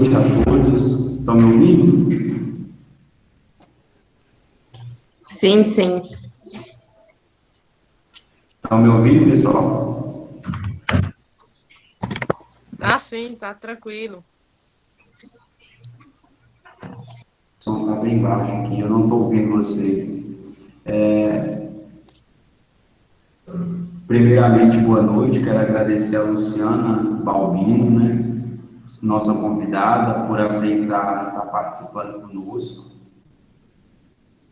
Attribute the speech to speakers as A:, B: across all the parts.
A: Noite a todos. Estão me ouvindo?
B: Sim, sim.
A: Estão me ouvindo, pessoal?
C: Tá sim, tá tranquilo.
A: O som está bem baixo aqui, eu não estou ouvindo vocês. Primeiramente, boa noite. Quero agradecer a Luciana Balbino, né, nossa convidada, por aceitar estar participando conosco.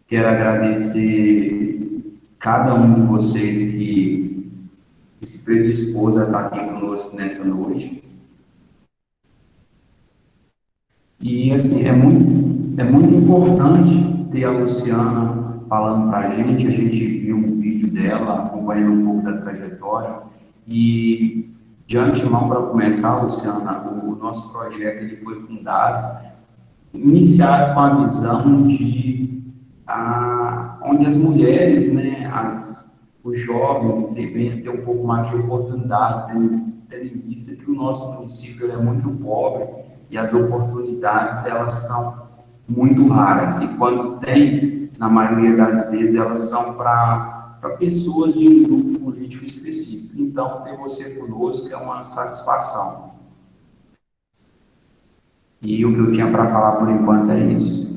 A: Quero agradecer cada um de vocês que se predispôs a estar aqui conosco nessa noite. E, assim, é muito importante ter a Luciana falando para a gente viu um vídeo dela, acompanhando um pouco da trajetória, e, de antemão, para começar, Luciana, o nosso projeto ele foi fundado, iniciado com a visão de onde as mulheres, né, os jovens devem ter um pouco mais de oportunidade, tendo em vista que o nosso município é muito pobre e as oportunidades elas são muito raras. E quando tem, na maioria das vezes, elas são para pessoas de um grupo político específico. Então, ter você conosco é uma satisfação. E o que eu tinha para falar por enquanto é isso.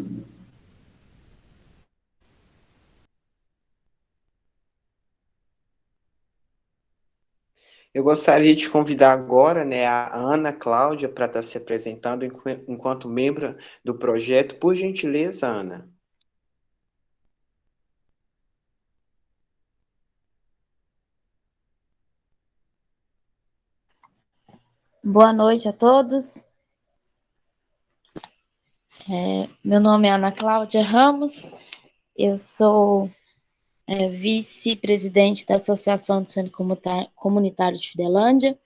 D: Eu gostaria de convidar agora, né, a Ana Cláudia para estar se apresentando enquanto membro do projeto. Por gentileza, Ana.
E: Boa noite a todos. Meu nome é Ana Cláudia Ramos, eu sou vice-presidente da Associação de Centro Comunitário de Fidelândia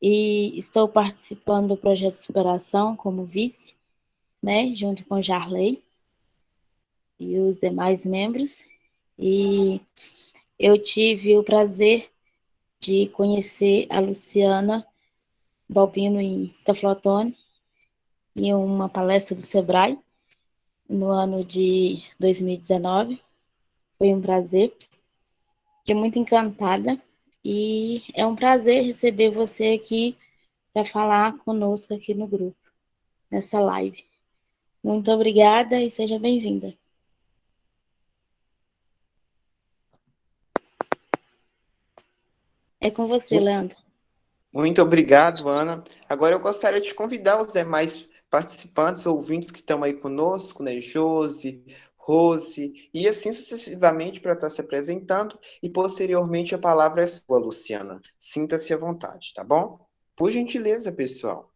E: e estou participando do projeto de superação como vice, né, junto com Jarley e os demais membros. E eu tive o prazer de conhecer a Luciana Balbino em Teflotone em uma palestra do Sebrae no ano de 2019. Foi um prazer. Fiquei muito encantada e é um prazer receber você aqui para falar conosco aqui no grupo, nessa live. Muito obrigada e seja bem-vinda. É com você, Leandro.
D: Muito obrigado, Ana. Agora eu gostaria de convidar os demais participantes, ouvintes que estão aí conosco, né, Josi, Rose, e assim sucessivamente para estar se apresentando, e posteriormente a palavra é sua, Luciana. Sinta-se à vontade, tá bom? Por gentileza, pessoal.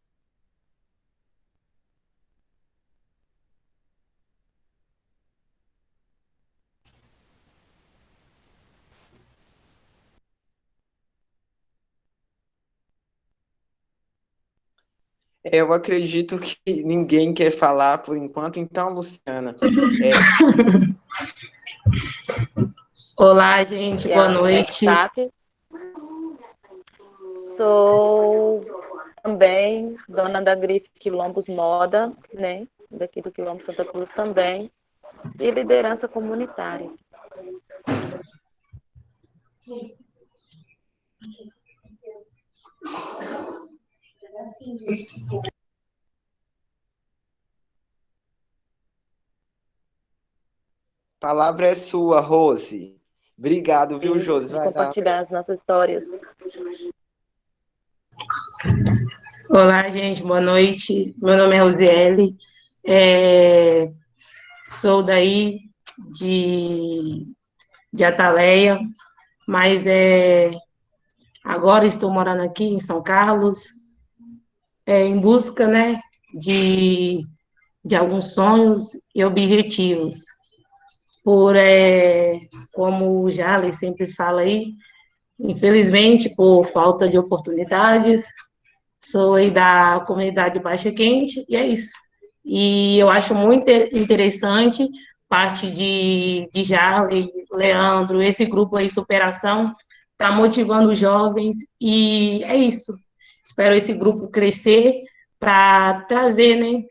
D: Eu acredito que ninguém quer falar por enquanto, então, Luciana.
B: Olá, gente, boa noite.
F: Sou também dona da grife Quilombos Moda, né? Daqui do Quilombo Santa Cruz também. E liderança comunitária.
D: A palavra é sua, Rose. Obrigado, viu, Josi? Vai
F: compartilhar as nossas histórias.
B: Olá, gente, boa noite. Meu nome é Rosiele. Sou daí de Ataleia, mas agora estou morando aqui em São Carlos, em busca, né, de alguns sonhos e objetivos. Como o Jale sempre fala aí, infelizmente, por falta de oportunidades, sou aí da comunidade Baixa Quente, e é isso. E eu acho muito interessante parte de Jarle, Leandro, esse grupo aí, Superação, está motivando os jovens, e é isso. Espero esse grupo crescer para trazer, né,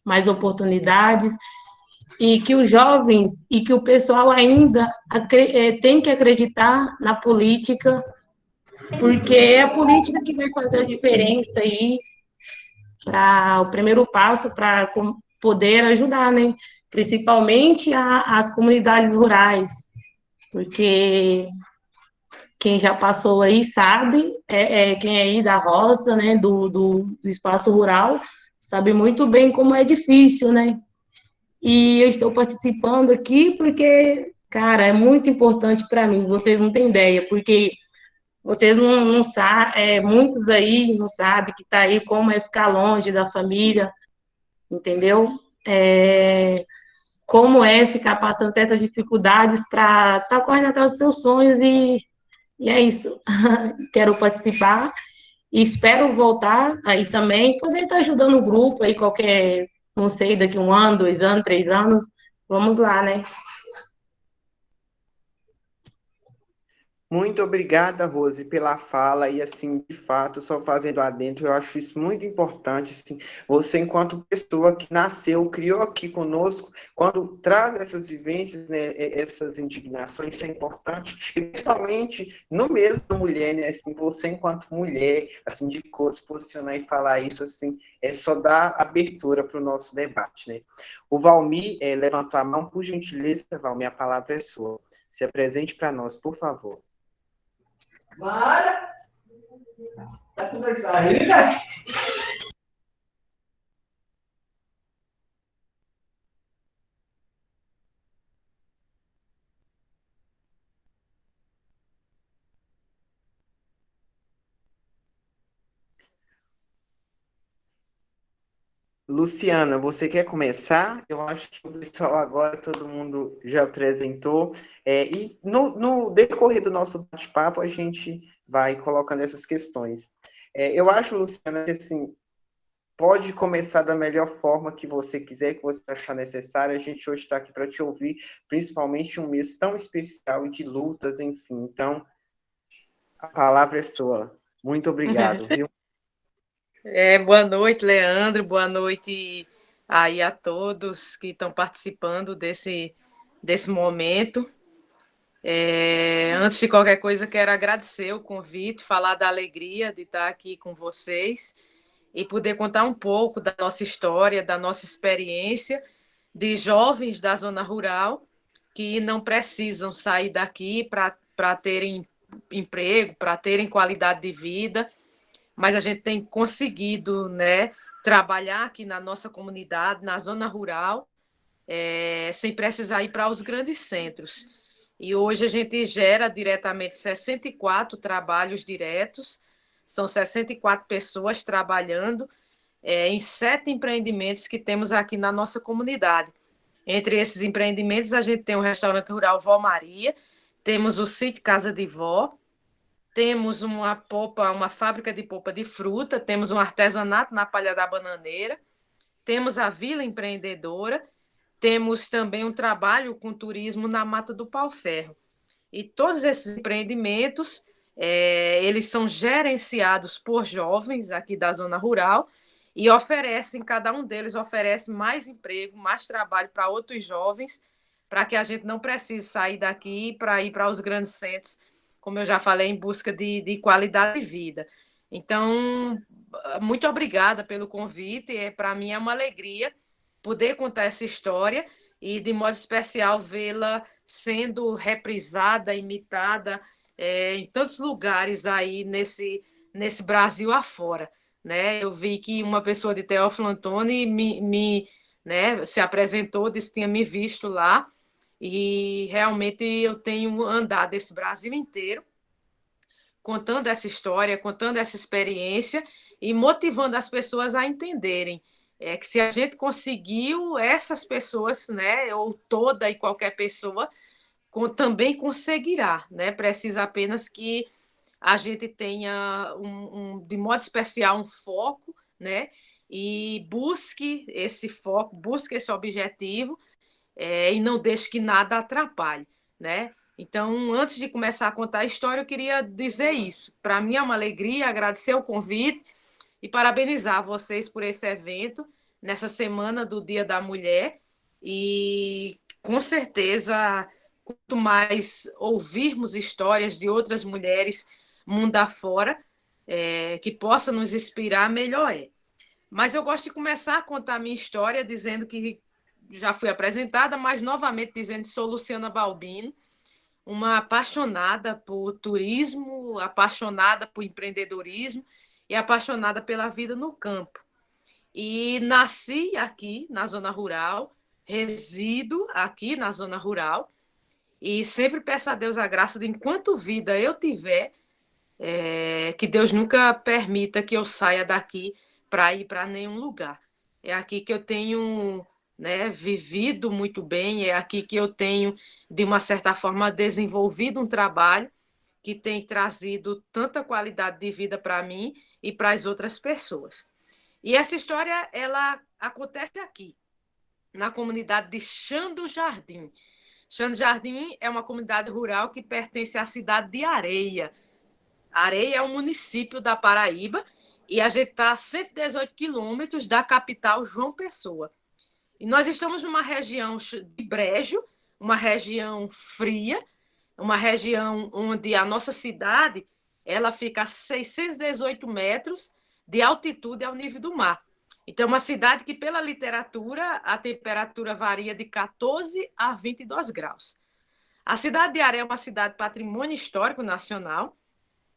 B: mais oportunidades, e que os jovens e que o pessoal ainda tem que acreditar na política, porque é a política que vai fazer a diferença aí, para o primeiro passo para poder ajudar, né? Principalmente as comunidades rurais, porque quem já passou aí sabe, quem é aí da roça, né, do espaço rural, sabe muito bem como é difícil, né? E eu estou participando aqui porque, cara, é muito importante para mim, vocês não têm ideia, porque vocês não sabem, muitos aí não sabem que está aí como é ficar longe da família, entendeu? É, como é ficar passando certas dificuldades para estar correndo atrás dos seus sonhos e é isso. Quero participar e espero voltar aí também, poder estar ajudando o grupo aí, qualquer, não sei, daqui 1 ano, 2 anos, 3 anos, vamos lá, né?
D: Muito obrigada, Rose, pela fala e assim, de fato, só fazendo adentro, eu acho isso muito importante, assim, você enquanto pessoa que nasceu, criou aqui conosco, quando traz essas vivências, né, essas indignações, isso é importante, e principalmente no meio da mulher, né, assim, você enquanto mulher, assim, de se posicionar e falar isso, assim, é só dar abertura para o nosso debate, né. O Valmir levantou a mão, por gentileza, Valmir, a palavra é sua. Se apresente para nós, por favor.
G: Para! Tá com dor de barriga?
D: Luciana, você quer começar? Eu acho que o pessoal agora, todo mundo já apresentou. E no decorrer do nosso bate-papo, a gente vai colocando essas questões. Eu acho, Luciana, que assim, pode começar da melhor forma que você quiser, que você achar necessário. A gente hoje está aqui para te ouvir, principalmente em um mês tão especial e de lutas, enfim. Então, a palavra é sua. Muito obrigado, viu?
C: Boa noite, Leandro. Boa noite aí a todos que estão participando desse momento. Antes de qualquer coisa, quero agradecer o convite, falar da alegria de estar aqui com vocês e poder contar um pouco da nossa história, da nossa experiência de jovens da zona rural que não precisam sair daqui para terem emprego, para terem qualidade de vida, mas a gente tem conseguido, né, trabalhar aqui na nossa comunidade, na zona rural, sem precisar ir para os grandes centros. E hoje a gente gera diretamente 64 trabalhos diretos, são 64 pessoas trabalhando em 7 empreendimentos que temos aqui na nossa comunidade. Entre esses empreendimentos, a gente tem o restaurante rural Vó Maria, temos o sítio Casa de Vó, temos uma fábrica de polpa de fruta, temos um artesanato na Palha da Bananeira, temos a Vila Empreendedora, temos também um trabalho com turismo na Mata do Pau-Ferro. E todos esses empreendimentos, eles são gerenciados por jovens aqui da zona rural e cada um deles oferece mais emprego, mais trabalho para outros jovens, para que a gente não precise sair daqui para ir para os grandes centros, como eu já falei, em busca de qualidade de vida. Então, muito obrigada pelo convite. Para mim é uma alegria poder contar essa história e, de modo especial, vê-la sendo reprisada, imitada em tantos lugares aí nesse Brasil afora. Né? Eu vi que uma pessoa de Teófilo Otoni né, se apresentou, disse que tinha me visto lá, e realmente eu tenho andado esse Brasil inteiro contando essa história, contando essa experiência e motivando as pessoas a entenderem que se a gente conseguiu, essas pessoas, né, ou toda e qualquer pessoa, também conseguirá, né? Precisa apenas que a gente tenha, de modo especial, um foco, né? E busque esse foco, busque esse objetivo, e não deixe que nada atrapalhe, né? Então, antes de começar a contar a história, eu queria dizer isso. Para mim é uma alegria, agradecer o convite e parabenizar vocês por esse evento, nessa semana do Dia da Mulher. E, com certeza, quanto mais ouvirmos histórias de outras mulheres mundo afora, que possa nos inspirar, melhor é. Mas eu gosto de começar a contar a minha história dizendo que já fui apresentada, mas novamente dizendo que sou Luciana Balbino, uma apaixonada por turismo, apaixonada por empreendedorismo e apaixonada pela vida no campo. E nasci aqui na zona rural, resido aqui na zona rural e sempre peço a Deus a graça de, enquanto vida eu tiver, que Deus nunca permita que eu saia daqui para ir para nenhum lugar. É aqui que eu tenho, né, vivido muito bem, é aqui que eu tenho, de uma certa forma, desenvolvido um trabalho que tem trazido tanta qualidade de vida para mim e para as outras pessoas. E essa história, ela acontece aqui, na comunidade de Chão Jardim. Chão Jardim é uma comunidade rural que pertence à cidade de Areia. Areia é um município da Paraíba e a gente está a 118 quilômetros da capital, João Pessoa. E nós estamos numa região de brejo, uma região fria, uma região onde a nossa cidade ela fica a 618 metros de altitude ao nível do mar. Então, é uma cidade que, pela literatura, a temperatura varia de 14 a 22 graus. A cidade de Areia é uma cidade patrimônio histórico nacional,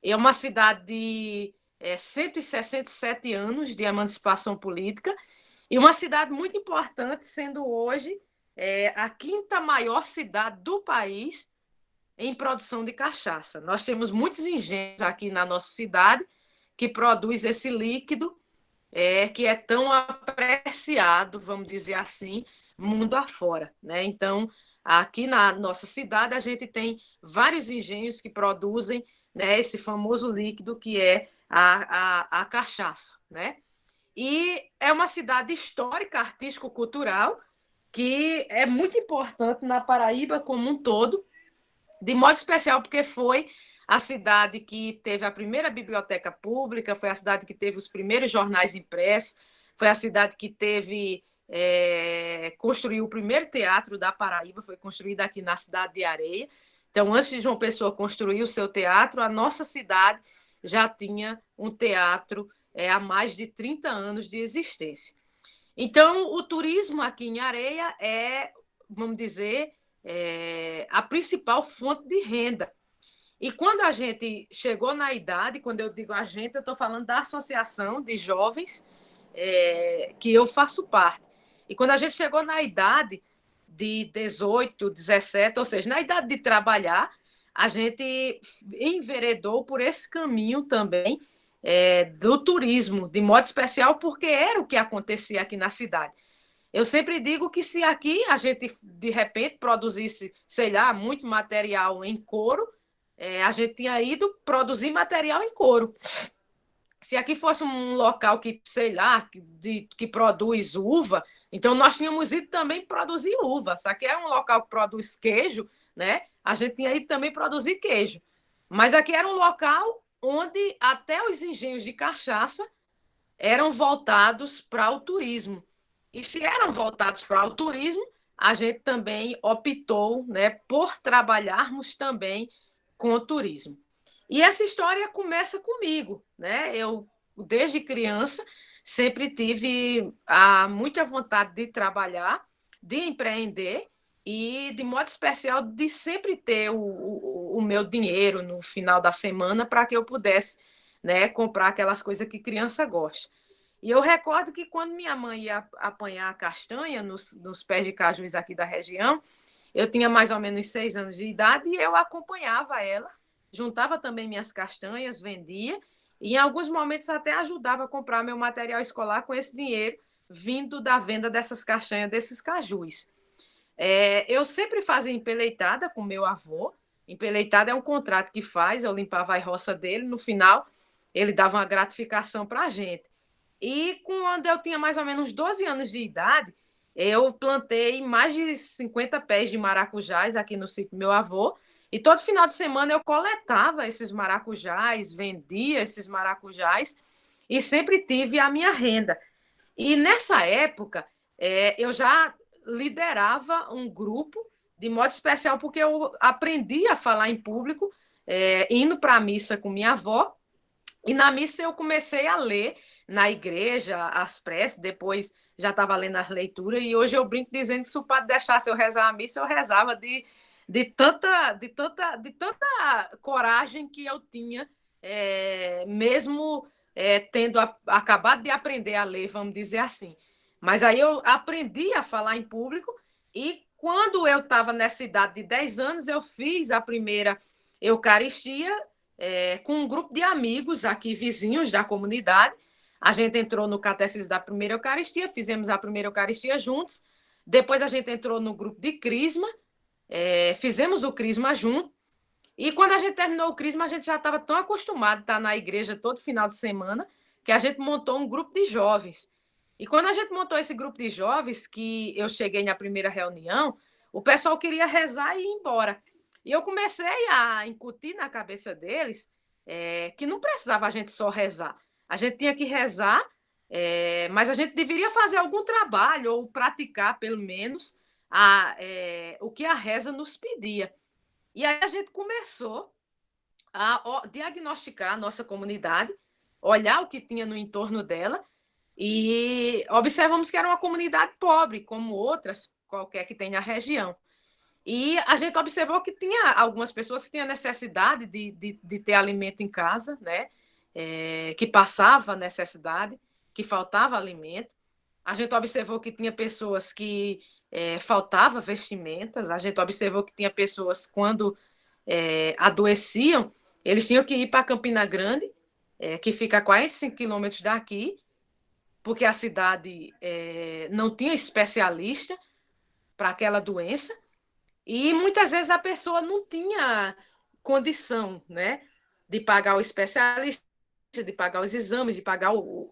C: é uma cidade de 167 anos de emancipação política e uma cidade muito importante, sendo hoje a quinta maior cidade do país em produção de cachaça. Nós temos muitos engenhos aqui na nossa cidade que produz esse líquido que é tão apreciado, vamos dizer assim, mundo afora, né? Então, aqui na nossa cidade, a gente tem vários engenhos que produzem, né, esse famoso líquido que é a cachaça, né? E é uma cidade histórica, artístico-cultural, que é muito importante na Paraíba como um todo, de modo especial porque foi a cidade que teve a primeira biblioteca pública, foi a cidade que teve os primeiros jornais impressos, foi a cidade que teve construiu o primeiro teatro da Paraíba, foi construído aqui na cidade de Areia. Então, antes de João Pessoa construir o seu teatro, a nossa cidade já tinha um teatro há mais de 30 anos de existência. Então, o turismo aqui em Areia é, vamos dizer, a principal fonte de renda. E quando a gente chegou na idade, quando eu digo a gente, eu estou falando da associação de jovens que eu faço parte. E quando a gente chegou na idade de 18, 17, ou seja, na idade de trabalhar, a gente enveredou por esse caminho também do turismo, de modo especial, porque era o que acontecia aqui na cidade. Eu sempre digo que se aqui a gente, de repente, produzisse, sei lá, muito material em couro, a gente tinha ido produzir material em couro. Se aqui fosse um local que, sei lá, que produz uva, então nós tínhamos ido também produzir uva. Se aqui é um local que produz queijo, né? A gente tinha ido também produzir queijo. Mas aqui era um local onde até os engenhos de cachaça eram voltados para o turismo. E se eram voltados para o turismo, a gente também optou, né, por trabalharmos também com o turismo. E essa história começa comigo, né? Eu, desde criança, sempre tive muita vontade de trabalhar, de empreender e, de modo especial, de sempre ter o meu dinheiro no final da semana para que eu pudesse, né, comprar aquelas coisas que criança gosta. E eu recordo que quando minha mãe ia apanhar a castanha nos pés de cajus aqui da região, eu tinha mais ou menos 6 anos de idade e eu acompanhava ela, juntava também minhas castanhas, vendia e em alguns momentos até ajudava a comprar meu material escolar com esse dinheiro vindo da venda dessas castanhas, desses cajus. Eu sempre fazia empeleitada com meu avô. Empeleitada é um contrato que faz, eu limpava a roça dele, no final ele dava uma gratificação para a gente. E quando eu tinha mais ou menos 12 anos de idade, eu plantei mais de 50 pés de maracujás aqui no sítio do meu avô E todo final de semana eu coletava esses maracujás, vendia esses maracujás e sempre tive a minha renda. E nessa época, eu já liderava um grupo de modo especial, porque eu aprendi a falar em público, indo para a missa com minha avó, e na missa eu comecei a ler na igreja as preces, depois já estava lendo as leituras, e hoje eu brinco dizendo que se o padre deixasse eu rezar a missa, eu rezava de tanta coragem que eu tinha, mesmo tendo acabado de aprender a ler, vamos dizer assim. Mas aí eu aprendi a falar em público e quando eu estava nessa idade de 10 anos, eu fiz a primeira Eucaristia com um grupo de amigos aqui, vizinhos da comunidade. A gente entrou no catecismo da primeira Eucaristia, fizemos a primeira Eucaristia juntos. Depois a gente entrou no grupo de Crisma, fizemos o Crisma junto. E quando a gente terminou o Crisma, a gente já estava tão acostumado a estar na igreja todo final de semana, que a gente montou um grupo de jovens. E quando a gente montou esse grupo de jovens, que eu cheguei na primeira reunião, o pessoal queria rezar e ir embora. E eu comecei a incutir na cabeça deles que não precisava a gente só rezar. A gente tinha que rezar, mas a gente deveria fazer algum trabalho, ou praticar, pelo menos, o que a reza nos pedia. E aí a gente começou a diagnosticar a nossa comunidade, olhar o que tinha no entorno dela, e observamos que era uma comunidade pobre, como outras qualquer que tenha a região. E a gente observou que tinha algumas pessoas que tinham necessidade de ter alimento em casa, né? Que passava necessidade, que faltava alimento. A gente observou que tinha pessoas que faltava vestimentas. A gente observou que tinha pessoas, quando adoeciam, eles tinham que ir para Campina Grande, que fica a 45 quilômetros daqui, porque a cidade não tinha especialista para aquela doença. E muitas vezes a pessoa não tinha condição, né, de pagar o especialista, de pagar os exames, de pagar o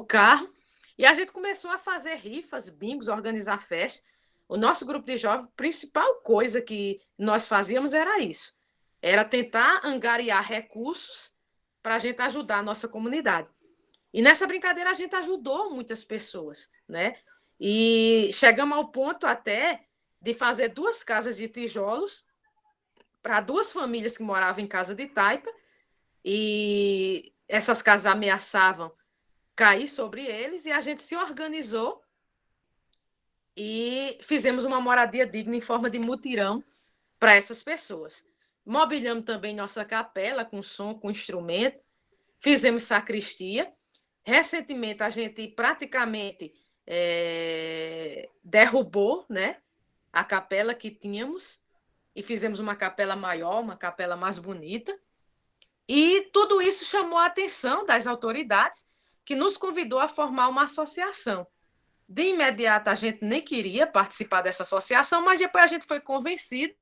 C: carro. E a gente começou a fazer rifas, bingos, organizar festas. O nosso grupo de jovens, a principal coisa que nós fazíamos era isso. Era tentar angariar recursos para a gente ajudar a nossa comunidade. E nessa brincadeira a gente ajudou muitas pessoas, né? E chegamos ao ponto até de fazer 2 casas de tijolos para 2 famílias que moravam em casa de taipa, e essas casas ameaçavam cair sobre eles, e a gente se organizou e fizemos uma moradia digna em forma de mutirão para essas pessoas. Mobiliamos também nossa capela com som, com instrumento, fizemos sacristia. Recentemente a gente praticamente derrubou, né, a capela que tínhamos e fizemos uma capela maior, uma capela mais bonita. E tudo isso chamou a atenção das autoridades, que nos convidou a formar uma associação. De imediato, a gente nem queria participar dessa associação, mas depois a gente foi convencido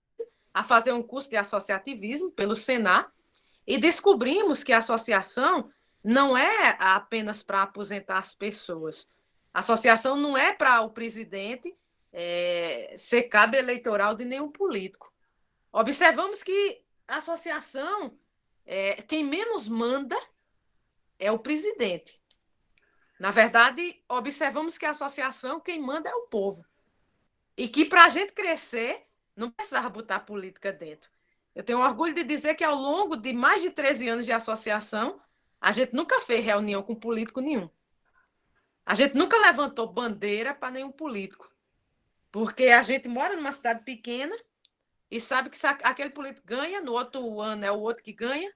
C: a fazer um curso de associativismo pelo Senar e descobrimos que a associação não é apenas para aposentar as pessoas. A associação não é para o presidente ser cabo eleitoral de nenhum político. Observamos que a associação, quem menos manda é o presidente. Na verdade, observamos que a associação, quem manda é o povo. E que para a gente crescer, não precisava botar política dentro. Eu tenho orgulho de dizer que ao longo de mais de 13 anos de associação, a gente nunca fez reunião com político nenhum. A gente nunca levantou bandeira para nenhum político. Porque a gente mora numa cidade pequena e sabe que se aquele político ganha, no outro ano é o outro que ganha.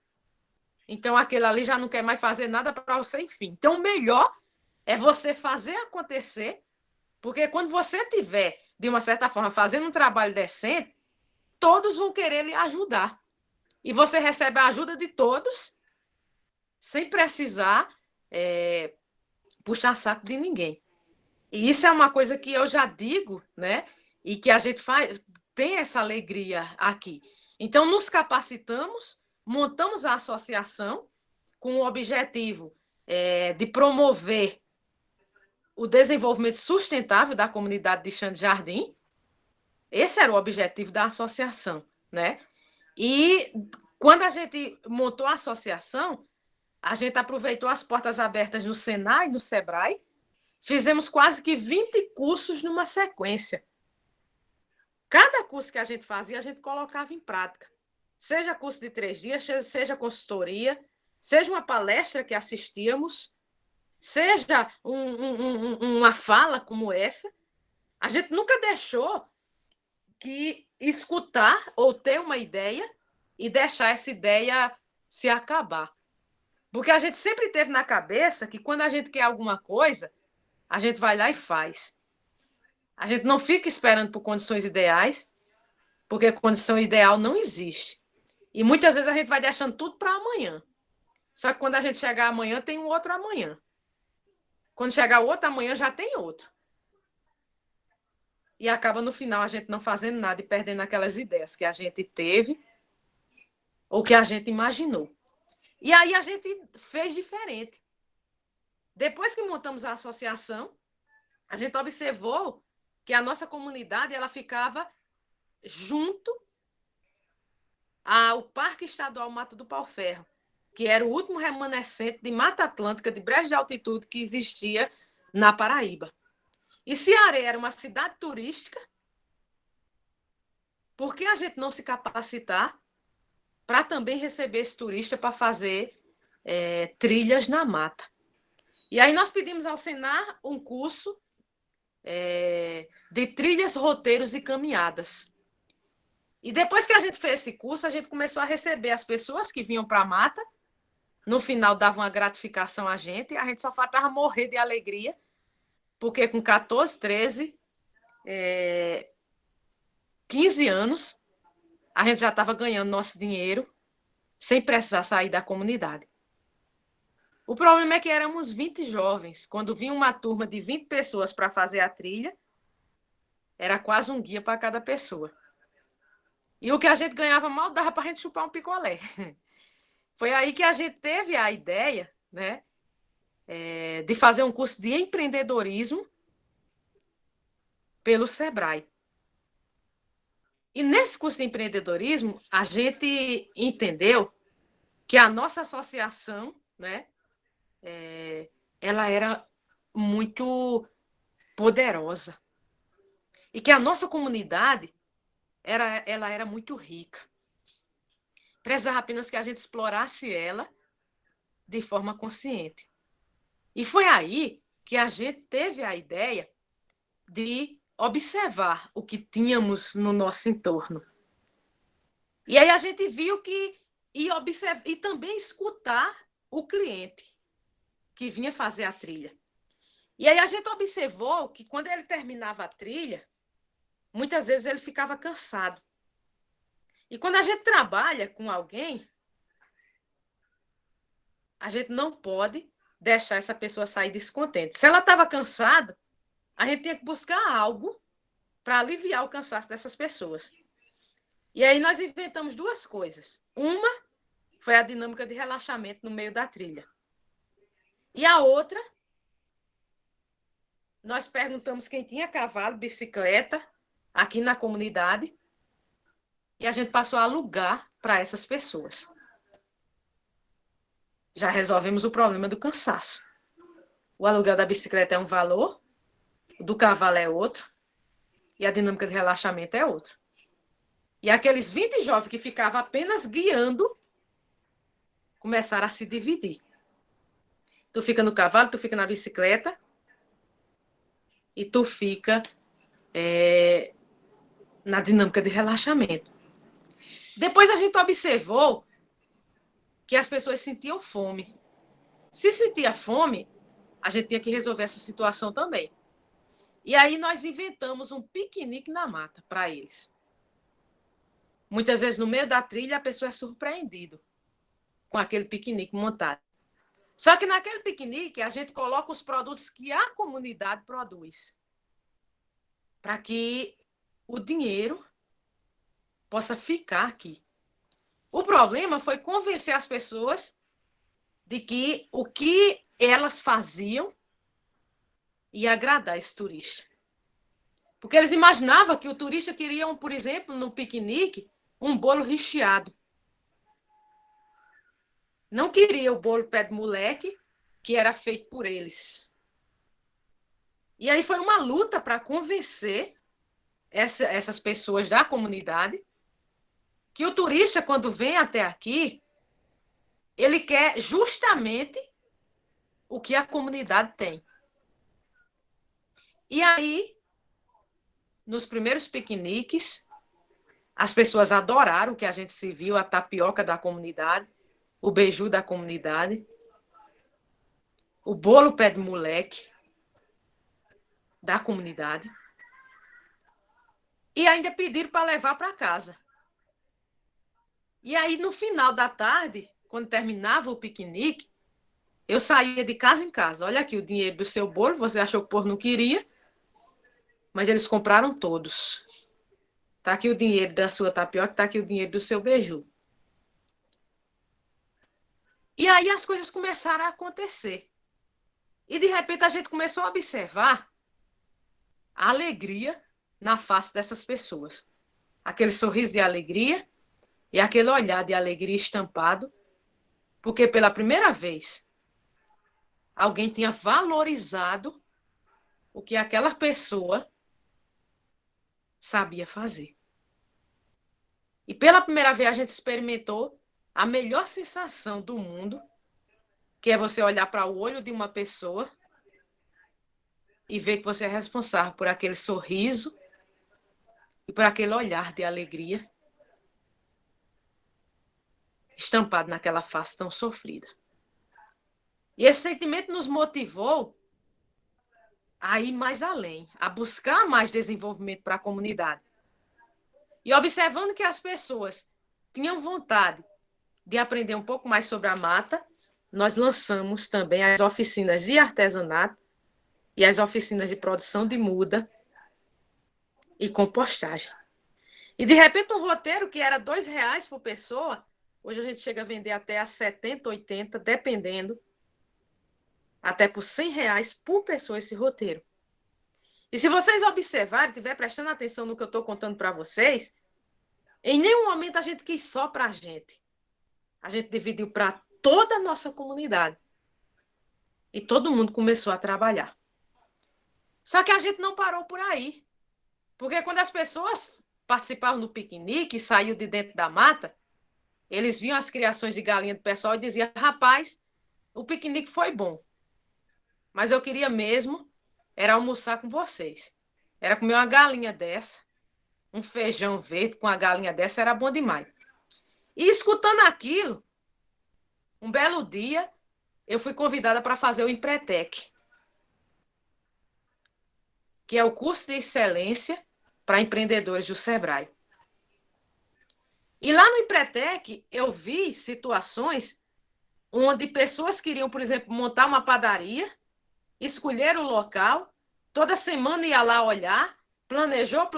C: Então, aquele ali já não quer mais fazer nada para você, enfim. Então, o melhor é você fazer acontecer, porque quando você estiver, de uma certa forma, fazendo um trabalho decente, todos vão querer lhe ajudar. E você recebe a ajuda de todos, sem precisar puxar saco de ninguém. E isso é uma coisa que eu já digo, né? E que a gente tem essa alegria aqui. Então, nos capacitamos, montamos a associação com o objetivo de promover o desenvolvimento sustentável da comunidade de Xande Jardim. Esse era o objetivo da associação, né? E quando a gente montou a associação, a gente aproveitou as portas abertas no Senai e no Sebrae, fizemos quase que 20 cursos numa sequência. Cada curso que a gente fazia, a gente colocava em prática. Seja curso de 3 dias, seja consultoria, seja uma palestra que assistíamos, seja uma fala como essa. A gente nunca deixou que escutar ou ter uma ideia e deixar essa ideia se acabar. Porque a gente sempre teve na cabeça que quando a gente quer alguma coisa, a gente vai lá e faz. A gente não fica esperando por condições ideais, porque condição ideal não existe. E muitas vezes a gente vai deixando tudo para amanhã. Só que quando a gente chegar amanhã, tem um outro amanhã. Quando chegar o outro amanhã, já tem outro. E acaba no final a gente não fazendo nada e perdendo aquelas ideias que a gente teve ou que a gente imaginou. E aí a gente fez diferente. Depois que montamos a associação, a gente observou que a nossa comunidade ela ficava junto ao Parque Estadual Mato do Pau-Ferro, que era o último remanescente de Mata Atlântica de brejo de altitude que existia na Paraíba. E Ceará era uma cidade turística, por que a gente não se capacitar para também receber esse turista para fazer trilhas na mata? E aí nós pedimos ao Senar um curso de trilhas, roteiros e caminhadas. E depois que a gente fez esse curso, a gente começou a receber as pessoas que vinham para a mata. No final, dava uma gratificação a gente, e a gente só faltava morrer de alegria, porque com 14, 13, 15 anos, a gente já estava ganhando nosso dinheiro sem precisar sair da comunidade. O problema é que éramos 20 jovens. Quando vinha uma turma de 20 pessoas para fazer a trilha, era quase um guia para cada pessoa. E o que a gente ganhava mal dava para a gente chupar um picolé. Foi aí que a gente teve a ideia, né, de fazer um curso de empreendedorismo pelo Sebrae. E nesse curso de empreendedorismo, a gente entendeu que a nossa associação, né, ela era muito poderosa. E que a nossa comunidade ela era muito rica. Precisava apenas que a gente explorasse ela de forma consciente. E foi aí que a gente teve a ideia de observar o que tínhamos no nosso entorno. E aí a gente viu que ia observar e também escutar o cliente que vinha fazer a trilha. E aí a gente observou que quando ele terminava a trilha, muitas vezes ele ficava cansado. E quando a gente trabalha com alguém, a gente não pode deixar essa pessoa sair descontente. Se ela estava cansada, a gente tinha que buscar algo para aliviar o cansaço dessas pessoas. E aí nós inventamos 2 coisas. Uma foi a dinâmica de relaxamento no meio da trilha. E a outra, nós perguntamos quem tinha cavalo, bicicleta, aqui na comunidade, e a gente passou a alugar para essas pessoas. Já resolvemos o problema do cansaço. O aluguel da bicicleta é um valor, o do cavalo é outro, e a dinâmica de relaxamento é outro. E aqueles 20 jovens que ficavam apenas guiando começaram a se dividir. Tu fica no cavalo, tu fica na bicicleta e tu fica na dinâmica de relaxamento. Depois a gente observou que as pessoas sentiam fome. Se sentia fome, a gente tinha que resolver essa situação também. E aí nós inventamos um piquenique na mata para eles. Muitas vezes no meio da trilha a pessoa é surpreendida com aquele piquenique montado. Só que naquele piquenique a gente coloca os produtos que a comunidade produz, para que o dinheiro possa ficar aqui. O problema foi convencer as pessoas de que o que elas faziam ia agradar esse turista. Porque eles imaginavam que o turista queria, por exemplo, no piquenique, um bolo recheado. Não queria o bolo pé de moleque, que era feito por eles. E aí foi uma luta para convencer essas pessoas da comunidade que o turista, quando vem até aqui, ele quer justamente o que a comunidade tem. E aí, nos primeiros piqueniques, as pessoas adoraram o que a gente serviu, a tapioca da comunidade, o beiju da comunidade, o bolo pé de moleque da comunidade. E ainda pediram para levar para casa. E aí, no final da tarde, quando terminava o piquenique, eu saía de casa em casa. Olha aqui o dinheiro do seu bolo, você achou que o povo não queria, mas eles compraram todos. Está aqui o dinheiro da sua tapioca, está aqui o dinheiro do seu beiju. E aí as coisas começaram a acontecer. E de repente a gente começou a observar a alegria na face dessas pessoas. Aquele sorriso de alegria e aquele olhar de alegria estampado, porque pela primeira vez alguém tinha valorizado o que aquela pessoa sabia fazer. E pela primeira vez a gente experimentou a melhor sensação do mundo, que é você olhar para o olho de uma pessoa e ver que você é responsável por aquele sorriso e por aquele olhar de alegria estampado naquela face tão sofrida. E esse sentimento nos motivou a ir mais além, a buscar mais desenvolvimento para a comunidade. E observando que as pessoas tinham vontade de aprender um pouco mais sobre a mata, nós lançamos também as oficinas de artesanato e as oficinas de produção de muda e compostagem. E, de repente, um roteiro que era R$2 por pessoa, hoje a gente chega a vender até a 70, 80, dependendo, até por R$100 por pessoa esse roteiro. E se vocês observarem, estiver prestando atenção no que eu estou contando para vocês, em nenhum momento a gente quis só para a gente. A gente dividiu para toda a nossa comunidade. E todo mundo começou a trabalhar. Só que a gente não parou por aí. Porque quando as pessoas participavam do piquenique e saíam de dentro da mata, eles viam as criações de galinha do pessoal e diziam: rapaz, o piquenique foi bom, mas eu queria mesmo era almoçar com vocês. Era comer uma galinha dessa, um feijão verde com a galinha dessa, era bom demais. E escutando aquilo, um belo dia, eu fui convidada para fazer o Empretec, que é o curso de excelência para empreendedores do Sebrae. E lá no Empretec, eu vi situações onde pessoas queriam, por exemplo, montar uma padaria, escolher o local, toda semana ia lá olhar, planejou.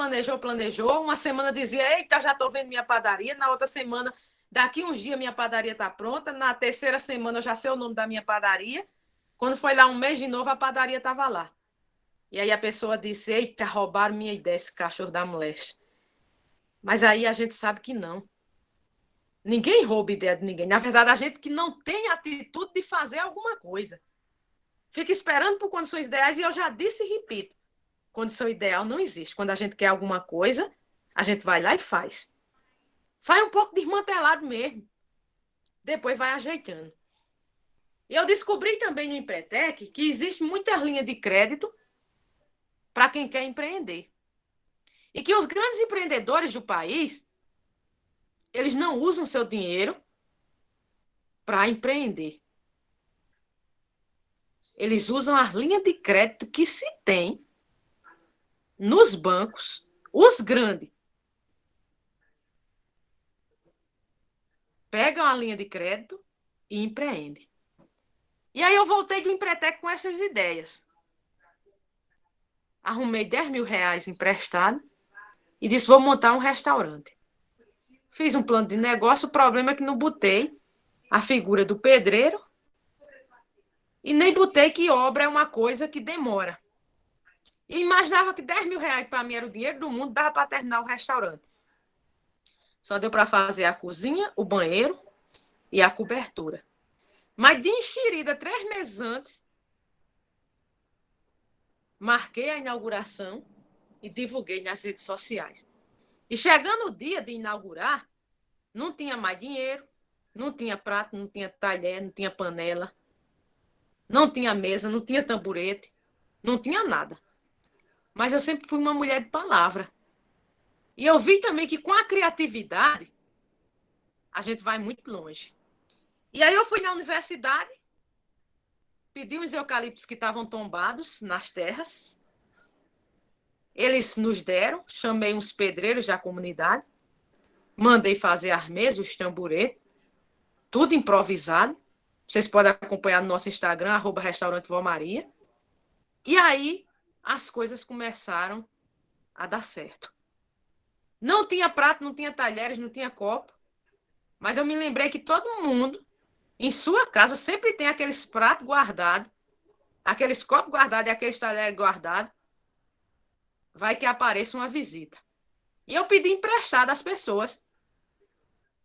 C: Uma semana dizia: eita, já estou vendo minha padaria. Na outra semana, daqui uns dias minha padaria está pronta. Na terceira semana eu já sei o nome da minha padaria. Quando foi lá um mês de novo, a padaria estava lá. E aí a pessoa disse: eita, roubaram minha ideia, esse cachorro da moleste. Mas aí a gente sabe que não. Ninguém rouba ideia de ninguém. Na verdade, a gente que não tem atitude de fazer alguma coisa. Fica esperando por condições ideais, e eu já disse e repito: condição ideal não existe. Quando a gente quer alguma coisa, a gente vai lá e faz. Faz um pouco desmantelado mesmo. Depois vai ajeitando. E eu descobri também no Empretec que existe muitas linhas de crédito para quem quer empreender. E que os grandes empreendedores do país, eles não usam seu dinheiro para empreender. Eles usam as linhas de crédito que se tem nos bancos, os grandes. Pegam a linha de crédito e empreendem. E aí eu voltei do Empretec com essas ideias. Arrumei R$10.000 emprestado e disse: vou montar um restaurante. Fiz um plano de negócio, o problema é que não botei a figura do pedreiro e nem botei que obra é uma coisa que demora. E imaginava que R$10.000 para mim era o dinheiro do mundo, dava para terminar o restaurante. Só deu para fazer a cozinha, o banheiro e a cobertura. Mas de enxerida, 3 meses antes, marquei a inauguração e divulguei nas redes sociais. E chegando o dia de inaugurar, não tinha mais dinheiro, não tinha prato, não tinha talher, não tinha panela, não tinha mesa, não tinha tamborete, não tinha nada. Mas eu sempre fui uma mulher de palavra. E eu vi também que com a criatividade, a gente vai muito longe. E aí eu fui na universidade, pedi uns eucaliptos que estavam tombados nas terras. Eles nos deram, chamei uns pedreiros da comunidade, mandei fazer as mesas, os tamboretes, tudo improvisado. Vocês podem acompanhar no nosso Instagram, @restaurante Vó Maria. E aí as coisas começaram a dar certo. Não tinha prato, não tinha talheres, não tinha copo. Mas eu me lembrei que todo mundo, em sua casa, sempre tem aqueles pratos guardados, aqueles copos guardados e aqueles talheres guardados. Vai que apareça uma visita. E eu pedi emprestado às pessoas.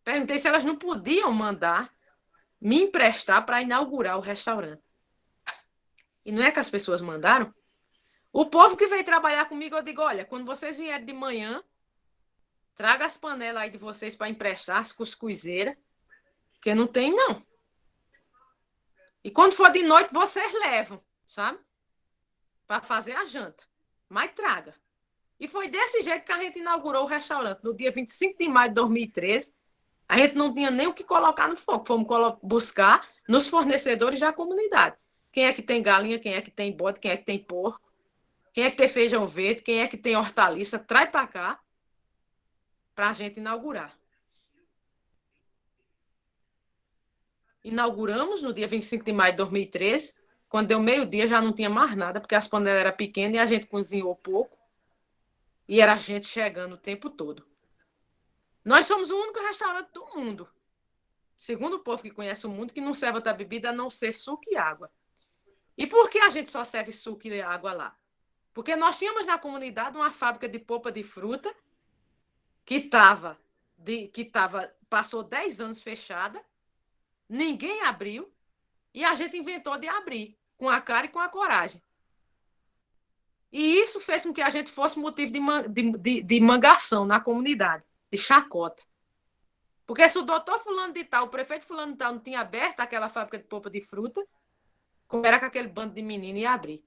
C: Perguntei se elas não podiam mandar me emprestar para inaugurar o restaurante. E não é que as pessoas mandaram? O povo que veio trabalhar comigo, eu digo, olha, quando vocês vierem de manhã, traga as panelas aí de vocês para emprestar, as cuscuzeiras, porque não tem, não. E quando for de noite, vocês levam, sabe? Para fazer a janta. Mas traga. E foi desse jeito que a gente inaugurou o restaurante. No dia 25 de maio de 2013, a gente não tinha nem o que colocar no fogo. Fomos buscar nos fornecedores da comunidade. Quem é que tem galinha, quem é que tem bode, quem é que tem porco, quem é que tem feijão verde, quem é que tem hortaliça, traz para cá para a gente inaugurar. Inauguramos no dia 25 de maio de 2013. Quando deu meio-dia já não tinha mais nada, porque as panelas eram pequenas e a gente cozinhou pouco. E era gente chegando o tempo todo. Nós somos o único restaurante do mundo, segundo o povo que conhece o mundo, que não serve outra bebida a não ser suco e água. E por que a gente só serve suco e água lá? Porque nós tínhamos na comunidade uma fábrica de polpa de fruta que passou 10 anos fechada, ninguém abriu, e a gente inventou de abrir, com a cara e com a coragem. E isso fez com que a gente fosse motivo de mangação na comunidade, de chacota. Porque se o doutor fulano de tal, o prefeito fulano de tal não tinha aberto aquela fábrica de polpa de fruta, como era que aquele bando de menino ia abrir?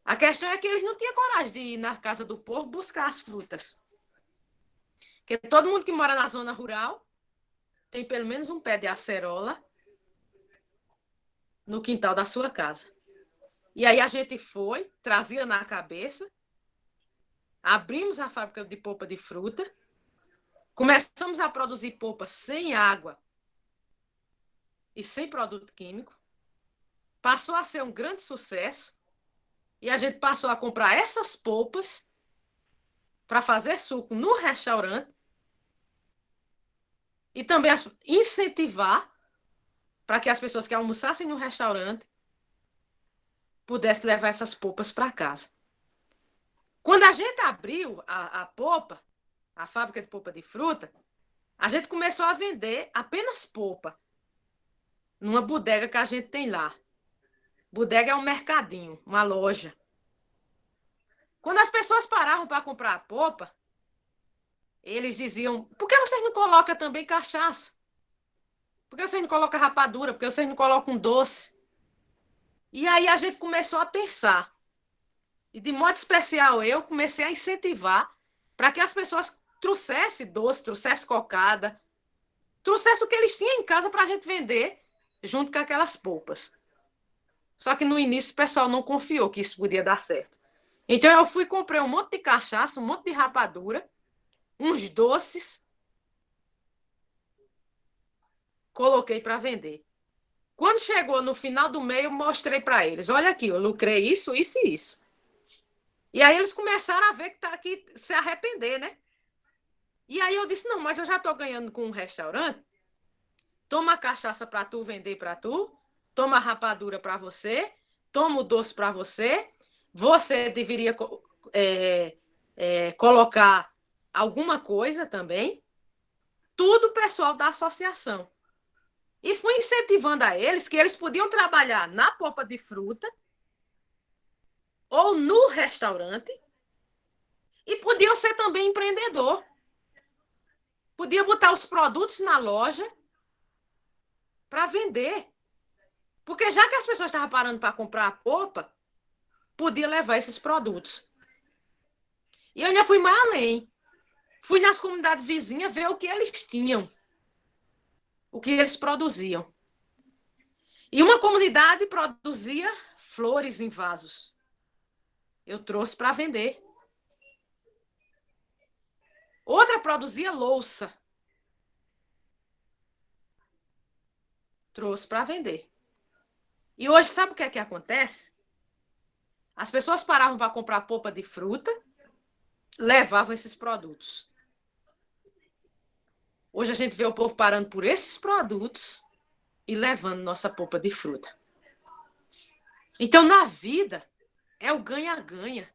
C: A questão é que eles não tinham coragem de ir na casa do povo buscar as frutas. Porque todo mundo que mora na zona rural tem pelo menos um pé de acerola no quintal da sua casa. E aí a gente foi, trazia na cabeça, abrimos a fábrica de polpa de fruta, começamos a produzir polpa sem água e sem produto químico, passou a ser um grande sucesso e a gente passou a comprar essas polpas para fazer suco no restaurante e também incentivar para que as pessoas que almoçassem no restaurante pudessem levar essas polpas para casa. Quando a gente abriu a polpa, a fábrica de polpa de fruta, a gente começou a vender apenas polpa numa bodega que a gente tem lá. Bodega é um mercadinho, uma loja. Quando as pessoas paravam para comprar a polpa, eles diziam, por que vocês não colocam também cachaça? Por que vocês não colocam rapadura? Por que vocês não colocam doce? E aí a gente começou a pensar. E de modo especial eu comecei a incentivar para que as pessoas trouxessem doce, trouxessem cocada, trouxessem o que eles tinham em casa para a gente vender junto com aquelas polpas. Só que no início o pessoal não confiou que isso podia dar certo. Então eu fui e comprei um monte de cachaça, um monte de rapadura, uns doces, coloquei para vender. Quando chegou no final do mês, eu mostrei para eles, olha aqui, eu lucrei isso, isso e isso. E aí eles começaram a ver que tá aqui se arrepender, né? E aí eu disse, não, mas eu já estou ganhando com um restaurante, toma a cachaça para tu vender para tu, toma a rapadura para você, toma o doce para você, você deveria colocar alguma coisa também, tudo o pessoal da associação. E fui incentivando a eles que eles podiam trabalhar na polpa de fruta ou no restaurante e podiam ser também empreendedor. Podia botar os produtos na loja para vender. Porque já que as pessoas estavam parando para comprar a polpa, podia levar esses produtos. E eu ainda fui mais além. Fui nas comunidades vizinhas ver o que eles tinham, o que eles produziam. E uma comunidade produzia flores em vasos. Eu trouxe para vender. Outra produzia louça. Trouxe para vender. E hoje, sabe o que é que acontece? As pessoas paravam para comprar polpa de fruta, levavam esses produtos. Hoje a gente vê o povo parando por esses produtos e levando nossa polpa de fruta. Então, na vida, é o ganha-ganha.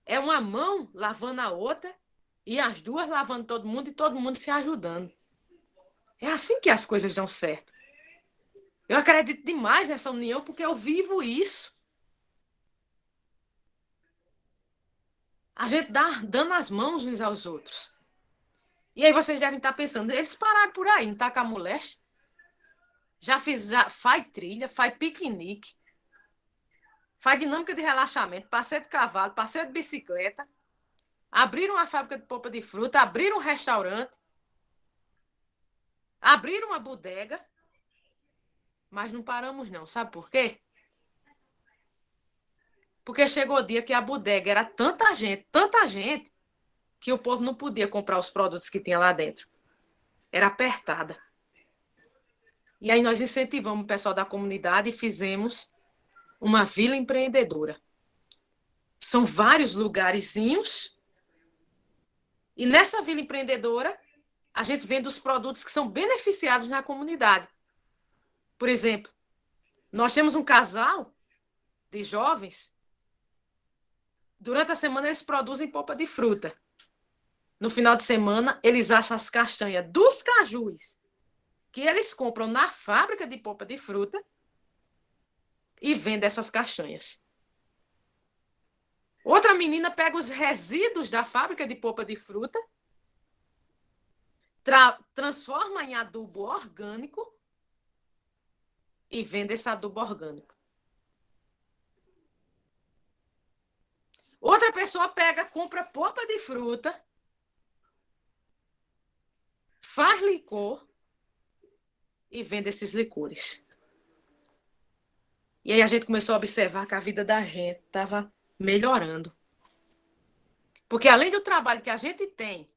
C: É uma mão lavando a outra e as duas lavando todo mundo e todo mundo se ajudando. É assim que as coisas dão certo. Eu acredito demais nessa união porque eu vivo isso. A gente dando as mãos uns aos outros. E aí vocês devem estar pensando, eles pararam por aí, em Taca-Moleste. Já faz trilha, faz piquenique, faz dinâmica de relaxamento, passeio de cavalo, passeio de bicicleta, abriram uma fábrica de polpa de fruta, abriram um restaurante, abriram uma bodega, mas não paramos não. Sabe por quê? Porque chegou o dia que a bodega era tanta gente, que o povo não podia comprar os produtos que tinha lá dentro. Era apertada. E aí nós incentivamos o pessoal da comunidade e fizemos uma vila empreendedora. São vários lugarzinhos. E nessa vila empreendedora, a gente vende os produtos que são beneficiados na comunidade. Por exemplo, nós temos um casal de jovens. Durante a semana, eles produzem polpa de fruta. No final de semana, eles acham as castanhas dos cajus que eles compram na fábrica de polpa de fruta e vendem essas castanhas. Outra menina pega os resíduos da fábrica de polpa de fruta, transforma em adubo orgânico e vende esse adubo orgânico. Outra pessoa compra polpa de fruta, faz licor e vende esses licores. E aí a gente começou a observar que a vida da gente estava melhorando. Porque além do trabalho que a gente tem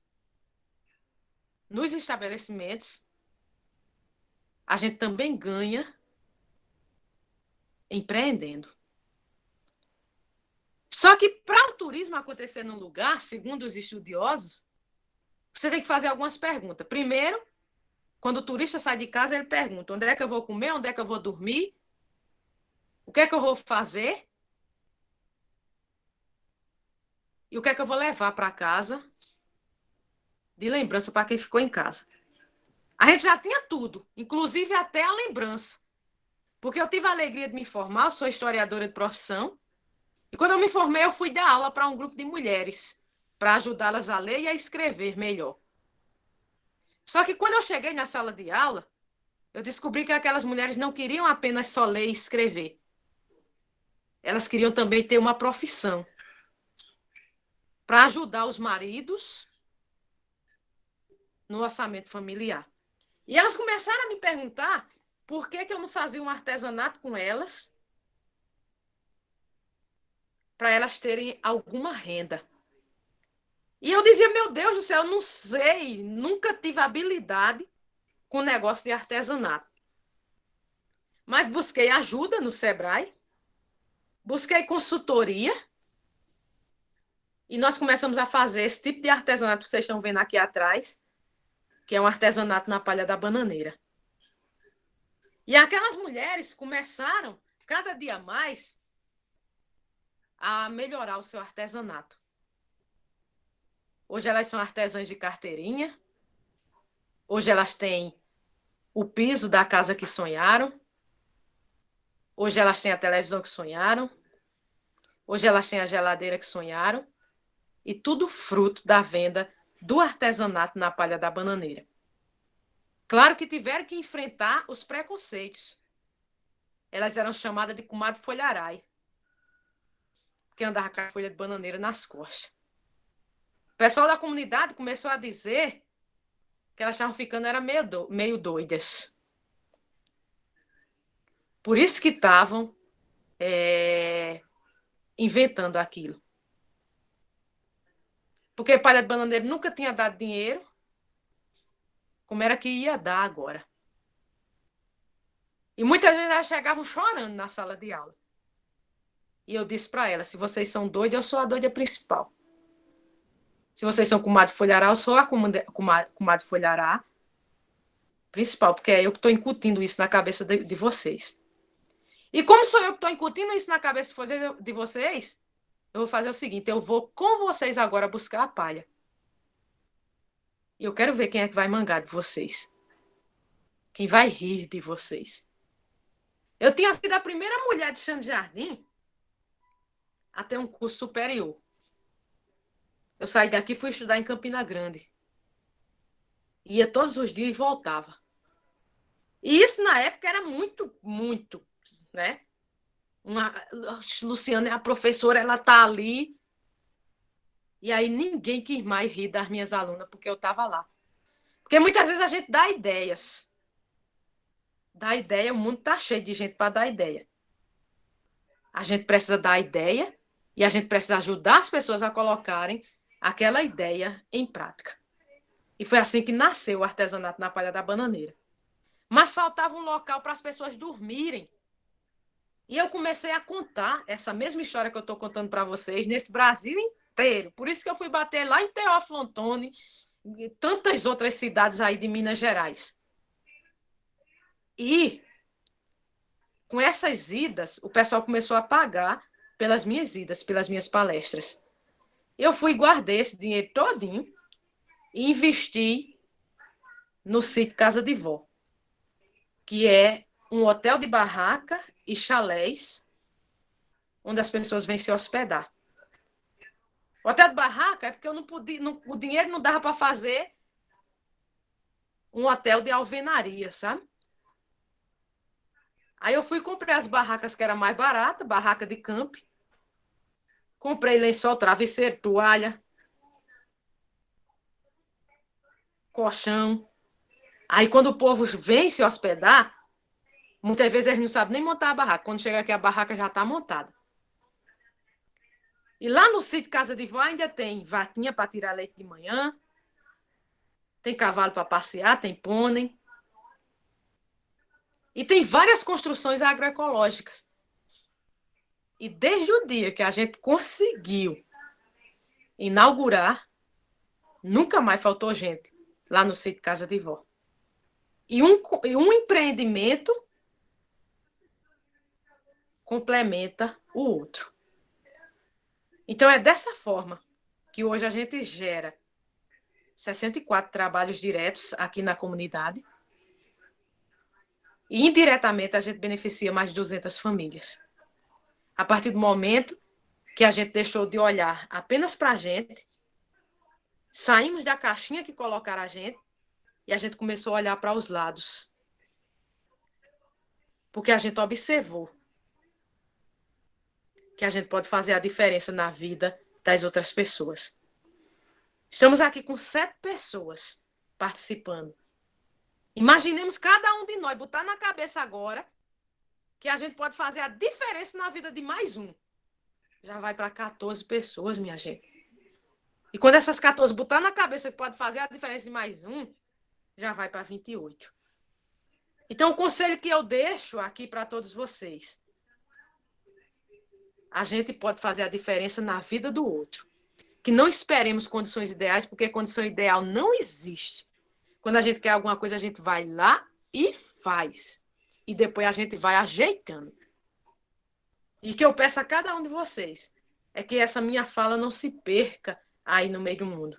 C: nos estabelecimentos, a gente também ganha empreendendo. Só que para o turismo acontecer num lugar, segundo os estudiosos, você tem que fazer algumas perguntas. Primeiro, quando o turista sai de casa, ele pergunta: onde é que eu vou comer? Onde é que eu vou dormir? O que é que eu vou fazer? E o que é que eu vou levar para casa de lembrança para quem ficou em casa? A gente já tinha tudo, inclusive até a lembrança. Porque eu tive a alegria de me formar, eu sou historiadora de profissão. E quando eu me formei, eu fui dar aula para um grupo de mulheres, para ajudá-las a ler e a escrever melhor. Só que quando eu cheguei na sala de aula, eu descobri que aquelas mulheres não queriam apenas só ler e escrever. Elas queriam também ter uma profissão para ajudar os maridos no orçamento familiar. E elas começaram a me perguntar por que eu não fazia um artesanato com elas, para elas terem alguma renda. E eu dizia, meu Deus do céu, eu não sei, nunca tive habilidade com negócio de artesanato. Mas busquei ajuda no Sebrae, busquei consultoria, e nós começamos a fazer esse tipo de artesanato que vocês estão vendo aqui atrás, que é um artesanato na palha da bananeira. E aquelas mulheres começaram, cada dia mais, a melhorar o seu artesanato. Hoje elas são artesãs de carteirinha, Hoje elas têm o piso da casa que sonharam. Hoje elas têm a televisão que sonharam. Hoje elas têm a geladeira que sonharam. E tudo fruto da venda do artesanato na Palha da Bananeira. Claro que tiveram que enfrentar os preconceitos. Elas eram chamadas de comadre folharai, porque andava com a folha de bananeira nas costas. O pessoal da comunidade começou a dizer que elas estavam ficando era meio doidas. Por isso que estavam inventando aquilo. Porque Palha de Bananeira nunca tinha dado dinheiro, como era que ia dar agora. E muitas vezes elas chegavam chorando na sala de aula. E eu disse para elas, se vocês são doidas, eu sou a doida principal. Se vocês são comadre folhará, eu sou a comadre folhará principal, porque é eu que estou incutindo isso na cabeça de vocês. E como sou eu que estou incutindo isso na cabeça de vocês, eu vou fazer o seguinte, eu vou com vocês agora buscar a palha. E eu quero ver quem é que vai mangar de vocês. Quem vai rir de vocês. Eu tinha sido a primeira mulher de Xande Jardim a ter um curso superior. Eu saí daqui e fui estudar em Campina Grande. Ia todos os dias e voltava. E isso, na época, era muito, né? Luciana é a professora, ela tá ali. E aí ninguém quis mais rir das minhas alunas, porque eu estava lá. Porque muitas vezes a gente dá ideias. Dá ideia, o mundo tá cheio de gente para dar ideia. A gente precisa dar ideia e a gente precisa ajudar as pessoas a colocarem aquela ideia em prática. E foi assim que nasceu o artesanato na Palha da Bananeira. Mas faltava um local para as pessoas dormirem. E eu comecei a contar essa mesma história que eu estou contando para vocês nesse Brasil inteiro. Por isso que eu fui bater lá em Teófilo Otoni e tantas outras cidades aí de Minas Gerais. E com essas idas, o pessoal começou a pagar pelas minhas idas, pelas minhas palestras. Eu fui e guardei esse dinheiro todinho e investi no sítio Casa de Vó, que é um hotel de barraca e chalés onde as pessoas vêm se hospedar. O hotel de barraca é porque eu não podia, o dinheiro não dava para fazer um hotel de alvenaria, sabe? Aí eu fui e comprei as barracas que era mais barata, barraca de camp. Comprei lençol, travesseiro, toalha, colchão. Aí quando o povo vem se hospedar, muitas vezes eles não sabem nem montar a barraca. Quando chega aqui, a barraca já está montada. E lá no sítio Casa de Vó ainda tem vaquinha para tirar leite de manhã, tem cavalo para passear, tem pônei. E tem várias construções agroecológicas. E desde o dia que a gente conseguiu inaugurar, nunca mais faltou gente lá no sítio Casa de Vó. E um empreendimento complementa o outro. Então, é dessa forma que hoje a gente gera 64 trabalhos diretos aqui na comunidade. E, indiretamente, a gente beneficia mais de 200 famílias. A partir do momento que a gente deixou de olhar apenas para a gente, saímos da caixinha que colocaram a gente e a gente começou a olhar para os lados. Porque a gente observou que a gente pode fazer a diferença na vida das outras pessoas. Estamos aqui com 7 pessoas participando. Imaginemos cada um de nós botar na cabeça agora que a gente pode fazer a diferença na vida de mais um. Já vai para 14 pessoas, minha gente. E quando essas 14 botar na cabeça que pode fazer a diferença de mais um, já vai para 28. Então, o conselho que eu deixo aqui para todos vocês: a gente pode fazer a diferença na vida do outro. Que não esperemos condições ideais, porque condição ideal não existe. Quando a gente quer alguma coisa, a gente vai lá e faz. E depois a gente vai ajeitando. E que eu peço a cada um de vocês é que essa minha fala não se perca aí no meio do mundo.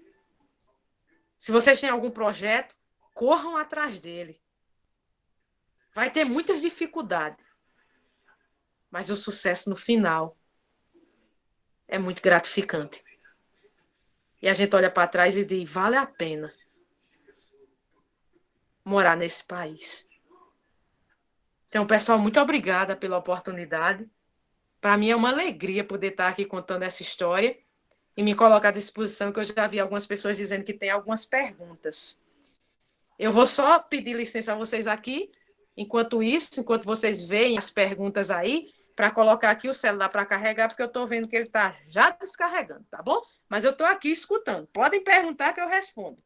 C: Se vocês têm algum projeto, corram atrás dele. Vai ter muitas dificuldades, mas o sucesso no final é muito gratificante. E a gente olha para trás e diz, vale a pena morar nesse país. Então, pessoal, muito obrigada pela oportunidade. Para mim é uma alegria poder estar aqui contando essa história e me colocar à disposição, que eu já vi algumas pessoas dizendo que tem algumas perguntas. Eu vou só pedir licença a vocês aqui, enquanto vocês veem as perguntas aí, para colocar aqui o celular para carregar, porque eu estou vendo que ele está já descarregando, tá bom? Mas eu estou aqui escutando. Podem perguntar que eu respondo.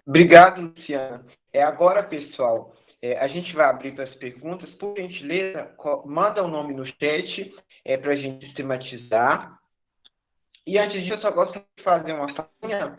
D: Obrigado, Luciana. Agora, pessoal, a gente vai abrir para as perguntas. Por gentileza, manda o nome no chat para a gente sistematizar. E antes disso, eu só gostaria de fazer uma falinha.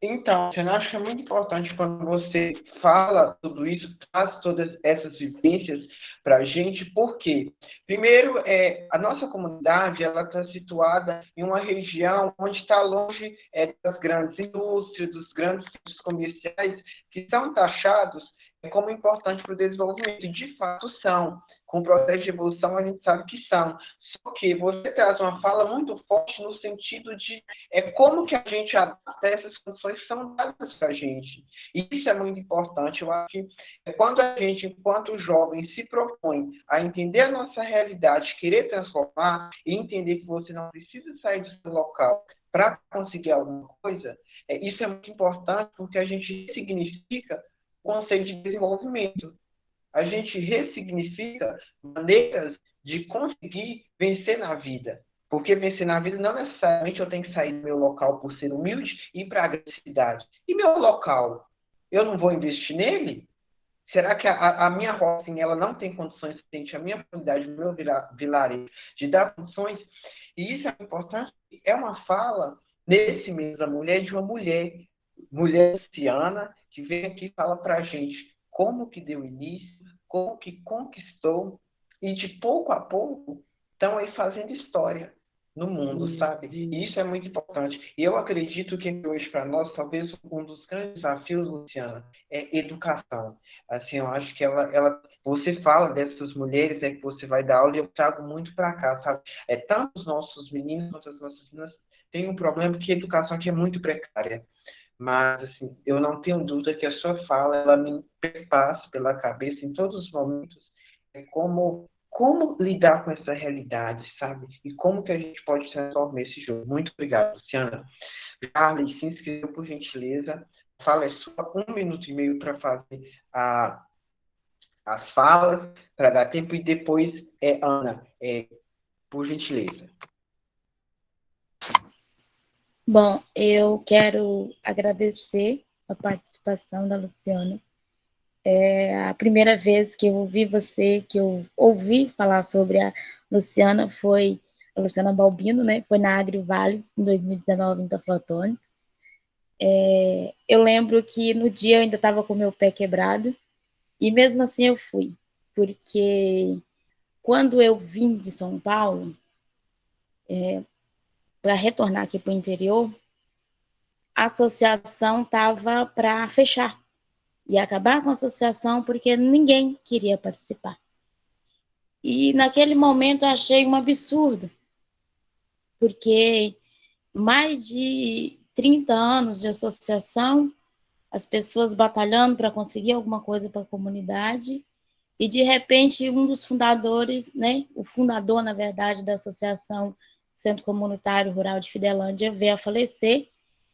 D: Então, eu acho que é muito importante quando você fala tudo isso, traz todas essas vivências para a gente, porque, primeiro, a nossa comunidade ela está situada em uma região onde está longe das grandes indústrias, dos grandes centros comerciais, que são taxados como importantes para o desenvolvimento, e de fato são. Com o processo de evolução, a gente sabe que são. Só que você traz uma fala muito forte no sentido de como que a gente adapta essas condições que são dadas para a gente. E isso é muito importante. Eu acho que quando a gente, enquanto jovem, se propõe a entender a nossa realidade, querer transformar e entender que você não precisa sair do seu local para conseguir alguma coisa, isso é muito importante porque a gente ressignifica o conceito de desenvolvimento. A gente ressignifica maneiras de conseguir vencer na vida. Porque vencer na vida não necessariamente eu tenho que sair do meu local por ser humilde e ir para a grande cidade. E meu local? Eu não vou investir nele? Será que a minha rocinha ela não tem condições suficientes, a minha comunidade, o meu vilarejo, de dar condições? E isso é importante. É uma fala, nesse mês da mulher, de uma mulher Luciana, que vem aqui e fala para a gente como que deu início, como que conquistou, e de pouco a pouco estão aí fazendo história no mundo, sabe? E isso é muito importante. E eu acredito que hoje, para nós, talvez um dos grandes desafios, Luciana, é educação. Assim, eu acho que você fala dessas mulheres, que você vai dar aula, e eu trago muito para cá, sabe? Tanto os nossos meninos quanto as nossas meninas têm um problema que a educação aqui é muito precária. Mas, assim, eu não tenho dúvida que a sua fala, ela me perpassa pela cabeça em todos os momentos, como lidar com essa realidade, sabe? E como que a gente pode transformar esse jogo. Muito obrigado, Luciana. Carly, se inscreva, por gentileza. A fala é sua, 1 minuto e meio para fazer as falas, para dar tempo, e depois, Ana, por gentileza.
E: Bom, eu quero agradecer a participação da Luciana. A primeira vez que eu ouvi que eu ouvi falar sobre a Luciana foi a Luciana Balbino, né? Foi na AgriVales, em 2019, em Taflotone. Eu lembro que no dia eu ainda estava com meu pé quebrado, e mesmo assim eu fui, porque quando eu vim de São Paulo, para retornar aqui para o interior, a associação estava para fechar. E acabar com a associação porque ninguém queria participar. E naquele momento eu achei um absurdo, porque mais de 30 anos de associação, as pessoas batalhando para conseguir alguma coisa para a comunidade, e de repente um dos fundadores, né, o fundador, na verdade, da Associação Centro Comunitário Rural de Fidelândia veio a falecer,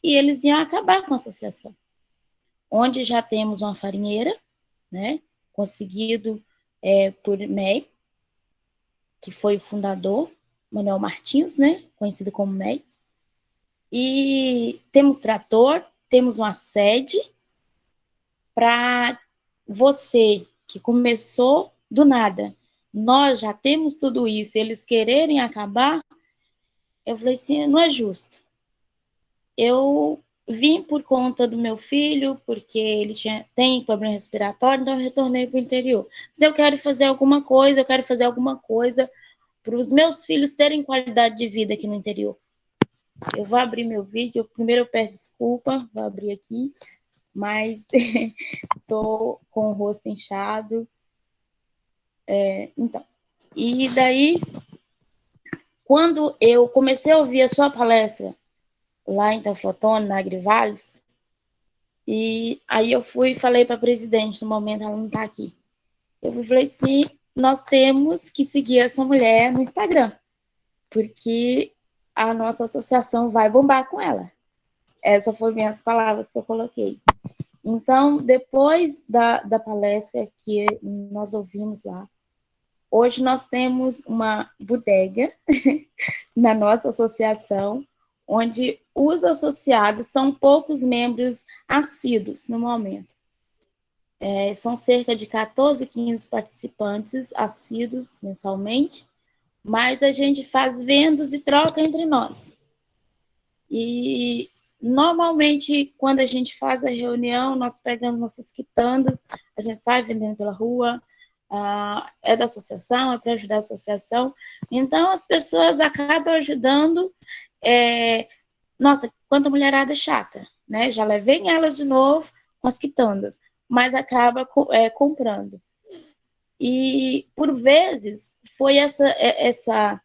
E: e eles iam acabar com a associação. Onde já temos uma farinheira, né, conseguido por MEI, que foi o fundador, Manuel Martins, né, conhecido como MEI, e temos trator, temos uma sede para você que começou do nada. Nós já temos tudo isso, eles quererem acabar. Eu falei assim, não é justo. Eu vim por conta do meu filho, porque ele tem problema respiratório, então eu retornei para o interior. Se eu quero fazer alguma coisa, para os meus filhos terem qualidade de vida aqui no interior. Eu vou abrir meu vídeo. Primeiro eu peço desculpa, vou abrir aqui, mas tô com o rosto inchado. Então, e daí, quando eu comecei a ouvir a sua palestra lá em Teoflotone, na Agrivales, e aí eu fui e falei para a presidente, no momento ela não está aqui. Eu falei assim, nós temos que seguir essa mulher no Instagram, porque a nossa associação vai bombar com ela. Essas foram minhas palavras que eu coloquei. Então, depois da palestra que nós ouvimos lá, hoje nós temos uma bodega na nossa associação, onde os associados são poucos membros assíduos no momento. São cerca de 14, 15 participantes assíduos mensalmente, mas a gente faz vendas e troca entre nós. E normalmente, quando a gente faz a reunião, nós pegamos nossas quitandas, a gente sai vendendo pela rua, é da associação, é para ajudar a associação. Então, as pessoas acabam ajudando. Nossa, quanta mulherada chata, né? Já levei elas de novo com as quitandas, mas acaba comprando. E, por vezes, foi essas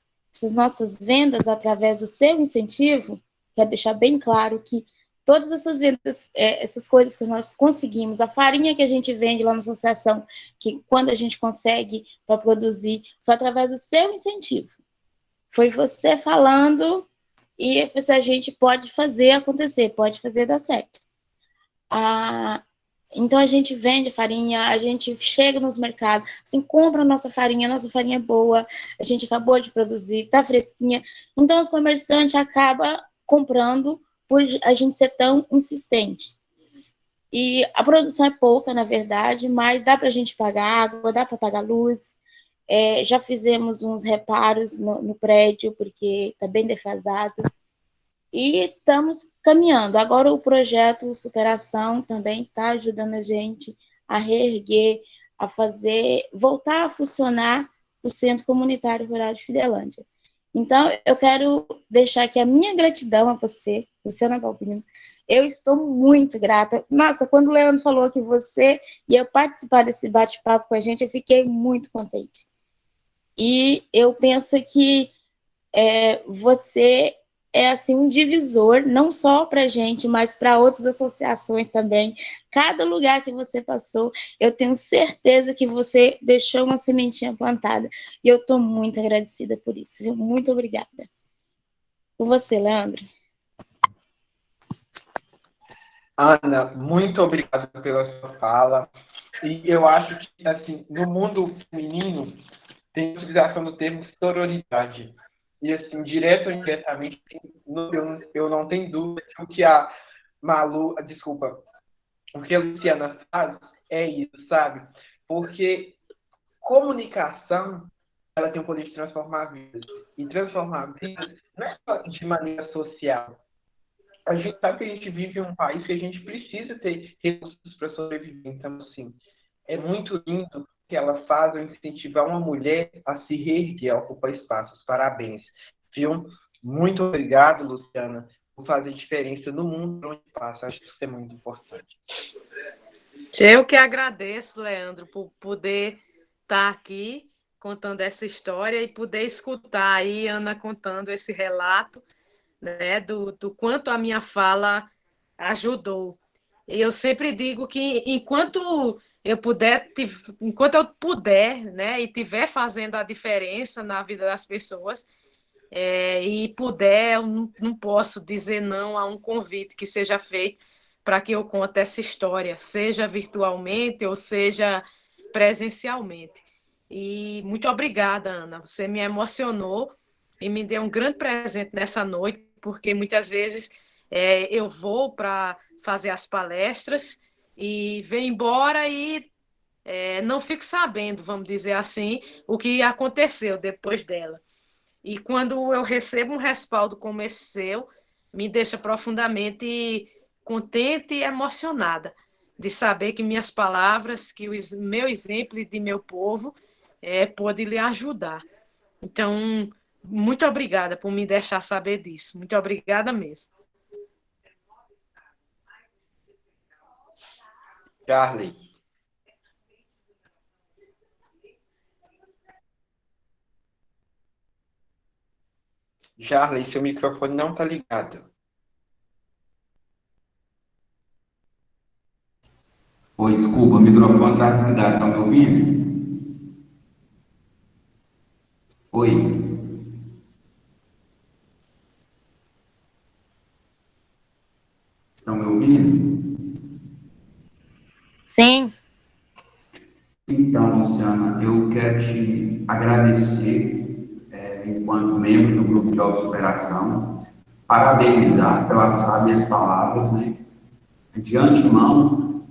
E: nossas vendas através do seu incentivo. Quero deixar bem claro que todas essas vendas, essas coisas que nós conseguimos, a farinha que a gente vende lá na associação, que quando a gente consegue para produzir, foi através do seu incentivo. Foi você falando e a gente pode fazer acontecer, pode fazer dar certo. Então a gente vende farinha, a gente chega nos mercados, assim, compra a nossa farinha é boa, a gente acabou de produzir, tá fresquinha. Então os comerciantes acabam comprando por a gente ser tão insistente. E a produção é pouca, na verdade, mas dá para a gente pagar água, dá para pagar luz. Já fizemos uns reparos no prédio, porque está bem defasado. E estamos caminhando. Agora o projeto Superação também está ajudando a gente a reerguer, a fazer, voltar a funcionar o Centro Comunitário Rural de Fidelândia. Então, eu quero deixar aqui a minha gratidão a você, Luciana Balbino. Eu estou muito grata. Nossa, quando o Leandro falou que você ia participar desse bate-papo com a gente, eu fiquei muito contente. E eu penso que você é assim um divisor, não só para a gente, mas para outras associações também. Cada lugar que você passou, eu tenho certeza que você deixou uma sementinha plantada. E eu estou muito agradecida por isso, viu? Muito obrigada. Por você, Leandro.
D: Ana, muito obrigado pela sua fala. E eu acho que, assim, no mundo feminino, tem a utilização do termo sororidade. E, assim, direto ou indiretamente, eu não tenho dúvida que o que a Luciana faz é isso, sabe? Porque comunicação, ela tem o poder de transformar vidas. E transformar vidas não é só de maneira social. A gente sabe que a gente vive em um país que a gente precisa ter recursos para sobreviver. Então, assim, é muito lindo que ela faz incentivar uma mulher a se reerguer, a ocupar espaços. Parabéns. Viu? Muito obrigado, Luciana, por fazer diferença no mundo onde passa. Acho que isso é muito importante.
C: Eu que agradeço, Leandro, por poder estar aqui contando essa história e poder escutar aí Ana contando esse relato, né, do quanto a minha fala ajudou. E eu sempre digo que enquanto eu puder, né, e tiver fazendo a diferença na vida das pessoas, e puder, eu não posso dizer não a um convite que seja feito para que eu conte essa história, seja virtualmente ou seja presencialmente. E muito obrigada, Ana. Você me emocionou e me deu um grande presente nessa noite, porque muitas vezes eu vou para fazer as palestras e venho embora e não fico sabendo, vamos dizer assim, o que aconteceu depois dela. E quando eu recebo um respaldo como esse seu, me deixa profundamente contente e emocionada de saber que minhas palavras, que o meu exemplo e de meu povo pode lhe ajudar. Então, muito obrigada por me deixar saber disso. Muito obrigada mesmo.
D: Charlie. Charlie, seu microfone não está ligado.
A: Oi, desculpa, o microfone está desligado. Estão me ouvindo? Oi. Estão me ouvindo?
E: Sim.
A: Então, Luciana, eu quero te agradecer, enquanto membro do Grupo de Autossuperação, parabenizar pelas sábias palavras, né? De antemão,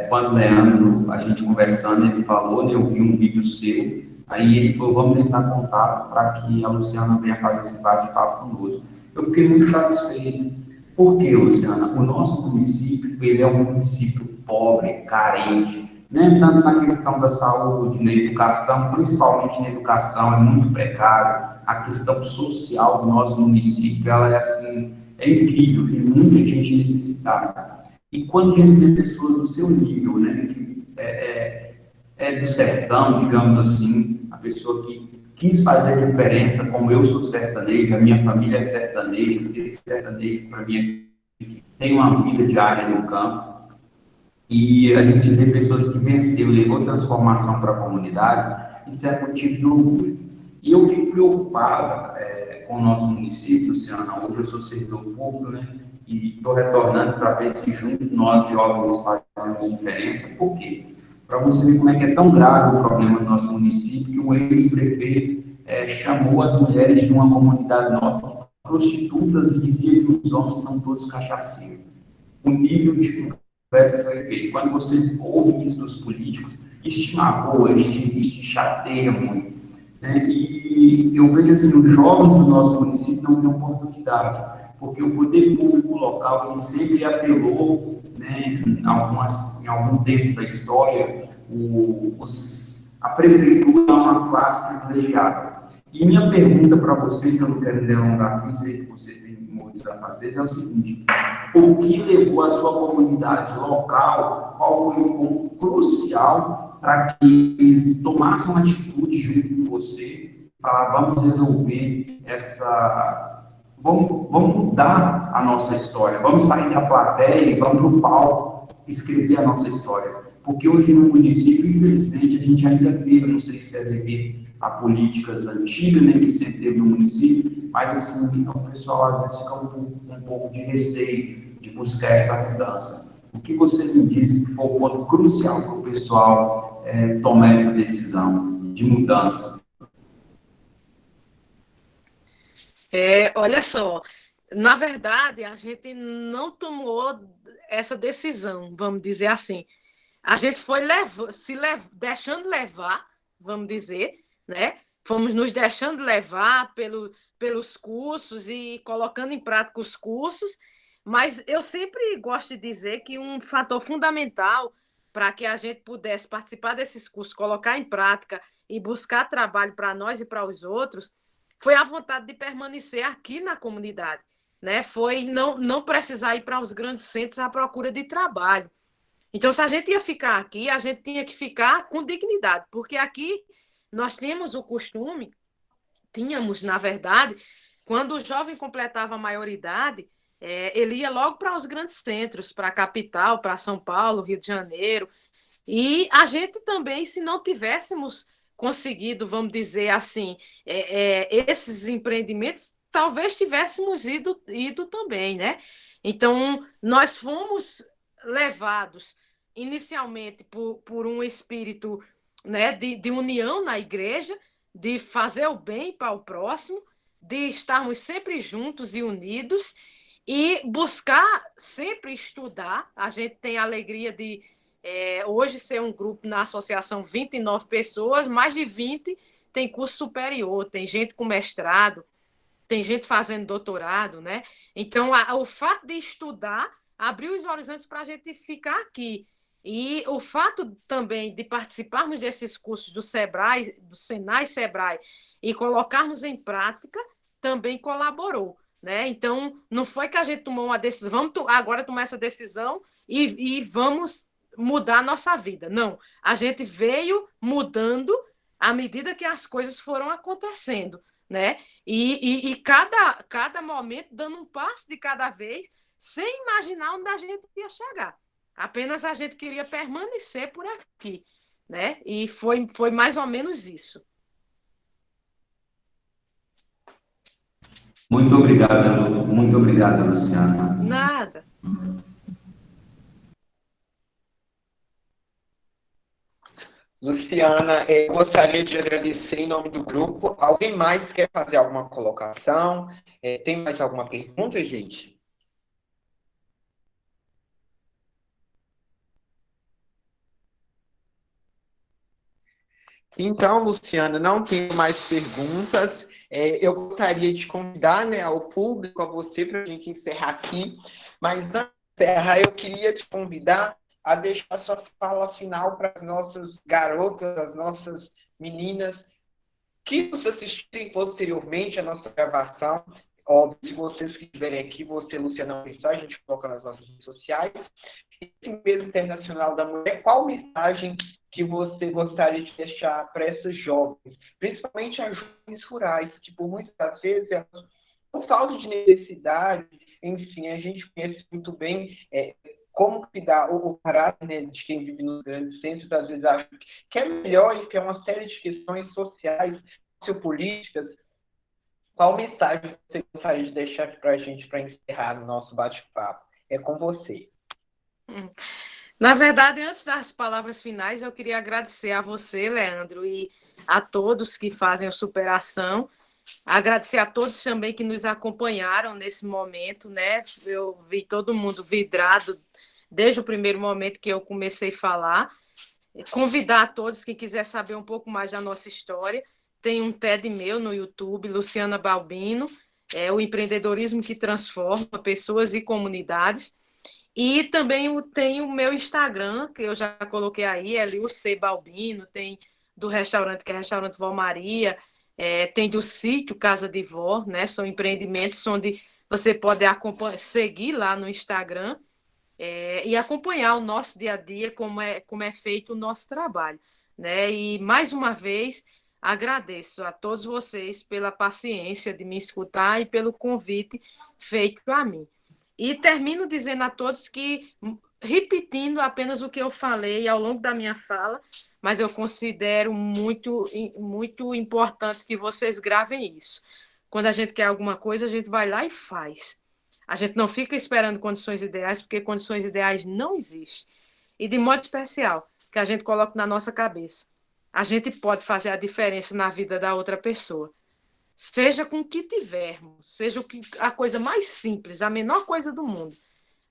A: quando o Leandro, a gente conversando, ele falou, né, eu vi um vídeo seu, aí ele falou, vamos tentar contato para que a Luciana venha fazer esse bate-papo conosco. Eu fiquei muito satisfeito. Por quê, Luciana? O nosso município, ele é um município pobre, carente, né? Tanto na questão da saúde, na educação, principalmente na educação, é muito precário. A questão social do nosso município, ela é assim, é incrível, tem muita gente necessitada. E quando a gente vê pessoas do seu nível, né, que é do sertão, digamos assim, a pessoa que quis fazer a diferença, como eu sou sertanejo, a minha família é sertaneja, porque sertanejo, para mim, tem uma vida diária no campo, e a gente vê pessoas que venceu, levou transformação para a comunidade, isso é motivo de orgulho. E eu fico preocupado com o nosso município, Luciana. Hoje eu sou servidor público, né? E estou retornando para ver se junto nós, jovens, fazemos diferença. Por quê? Para você ver como é que é tão grave o problema do nosso município, que o ex-prefeito chamou as mulheres de uma comunidade nossa de prostitutas e dizia que os homens são todos cachaceiros. O nível de conversa que foi feito. Quando você ouve isso dos políticos, isso te magoa, isso te chateia muito. Né? E eu vejo assim, os jovens do nosso município não têm oportunidade, porque o poder público local ele sempre apelou, né, em algum tempo da história, a prefeitura é uma classe privilegiada. E minha pergunta para você, que eu não quero delongar aqui, sei que você tem muitos a fazer, é o seguinte: o que levou a sua comunidade local, qual foi o ponto crucial para que eles tomassem uma atitude junto com você, para vamos resolver vamos mudar a nossa história, vamos sair da plateia e vamos no palco escrever a nossa história. Porque hoje no município, infelizmente, a gente ainda vê, eu não sei se é devido a políticas antigas, né, que sempre teve no município, mas assim, o pessoal às vezes fica um pouco de receio de buscar essa mudança. O que você me diz que foi o ponto crucial para o pessoal tomar essa decisão de mudança?
C: Olha só, na verdade, a gente não tomou essa decisão, vamos dizer assim. A gente foi deixando levar, vamos dizer, né? Fomos nos deixando levar pelos cursos e colocando em prática os cursos, mas eu sempre gosto de dizer que um fator fundamental para que a gente pudesse participar desses cursos, colocar em prática e buscar trabalho para nós e para os outros, foi a vontade de permanecer aqui na comunidade, né? Foi não precisar ir para os grandes centros à procura de trabalho. Então, se a gente ia ficar aqui, a gente tinha que ficar com dignidade, porque aqui nós tínhamos, na verdade, quando o jovem completava a maioridade, ele ia logo para os grandes centros, para a capital, para São Paulo, Rio de Janeiro, e a gente também, se não tivéssemos conseguido, vamos dizer assim, esses empreendimentos, talvez tivéssemos ido também, né? Então, nós fomos levados inicialmente por um espírito, né, de união na igreja, de fazer o bem para o próximo, de estarmos sempre juntos e unidos e buscar sempre estudar. A gente tem a alegria de hoje ser um grupo na associação 29 pessoas, mais de 20 tem curso superior, tem gente com mestrado, tem gente fazendo doutorado, né? Então, o fato de estudar abriu os horizontes para a gente ficar aqui. E o fato também de participarmos desses cursos do Sebrae, do Senai Sebrae, e colocarmos em prática também colaborou, né? Então, não foi que a gente tomou uma decisão, agora tomar essa decisão e vamos mudar a nossa vida. Não, a gente veio mudando à medida que as coisas foram acontecendo, né? E cada momento dando um passo de cada vez, sem imaginar onde a gente ia chegar. Apenas a gente queria permanecer por aqui, né? E foi mais ou menos isso.
A: Muito obrigado, Luciana.
C: Nada.
D: Luciana, eu gostaria de agradecer em nome do grupo. Alguém mais quer fazer alguma colocação? Tem mais alguma pergunta, gente? Então, Luciana, não tenho mais perguntas. Eu gostaria de convidar, né, ao público, a você, para a gente encerrar aqui. Mas antes de encerrar, eu queria te convidar a deixar sua fala final para as nossas garotas, as nossas meninas que nos assistirem posteriormente à nossa gravação. Óbvio, se vocês que estiverem aqui, você, Luciana, pensar, a gente coloca nas nossas redes sociais. Esse mês internacional da mulher, qual mensagem que você gostaria de deixar para essas jovens, principalmente as jovens rurais, que por muitas vezes elas, por falta de necessidade, enfim, a gente conhece muito bem como cuidar o caráter, né, de quem vive nos grandes centros, às vezes acha que é melhor e que é uma série de questões sociais, sociopolíticas. Qual mensagem você gostaria de deixar aqui para a gente, para encerrar o nosso bate-papo? É com você.
C: Na verdade, antes das palavras finais, eu queria agradecer a você, Leandro, e a todos que fazem a Superação. Agradecer a todos também que nos acompanharam nesse momento, né? Eu vi todo mundo vidrado desde o primeiro momento que eu comecei a falar. Convidar a todos que quiser saber um pouco mais da nossa história. Tem um TED meu no YouTube, Luciana Balbino, o empreendedorismo que transforma pessoas e comunidades. E também tem o meu Instagram, que eu já coloquei aí, é Lucy Balbino, tem do restaurante, que é Restaurante Vó Maria, tem do sítio Casa de Vó, né? São empreendimentos onde você pode seguir lá no Instagram e acompanhar o nosso dia a dia, como é feito o nosso trabalho, né? E mais uma vez agradeço a todos vocês pela paciência de me escutar e pelo convite feito a mim. E termino dizendo a todos que, repetindo apenas o que eu falei ao longo da minha fala, mas eu considero muito, muito importante que vocês gravem isso. Quando a gente quer alguma coisa, a gente vai lá e faz. A gente não fica esperando condições ideais, porque condições ideais não existem. E de modo especial, que a gente coloca na nossa cabeça. A gente pode fazer a diferença na vida da outra pessoa. Seja com o que tivermos, seja a coisa mais simples, a menor coisa do mundo.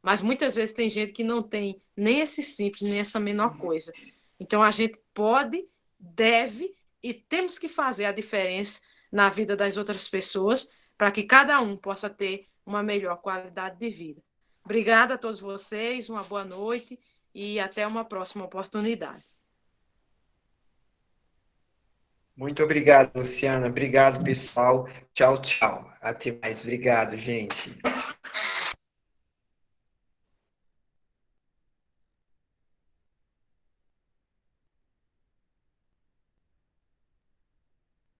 C: Mas muitas vezes tem gente que não tem nem esse simples, nem essa menor coisa. Então a gente pode, deve e temos que fazer a diferença na vida das outras pessoas para que cada um possa ter uma melhor qualidade de vida. Obrigada a todos vocês, uma boa noite e até uma próxima oportunidade.
D: Muito obrigado, Luciana. Obrigado, pessoal. Tchau, tchau. Até mais. Obrigado, gente.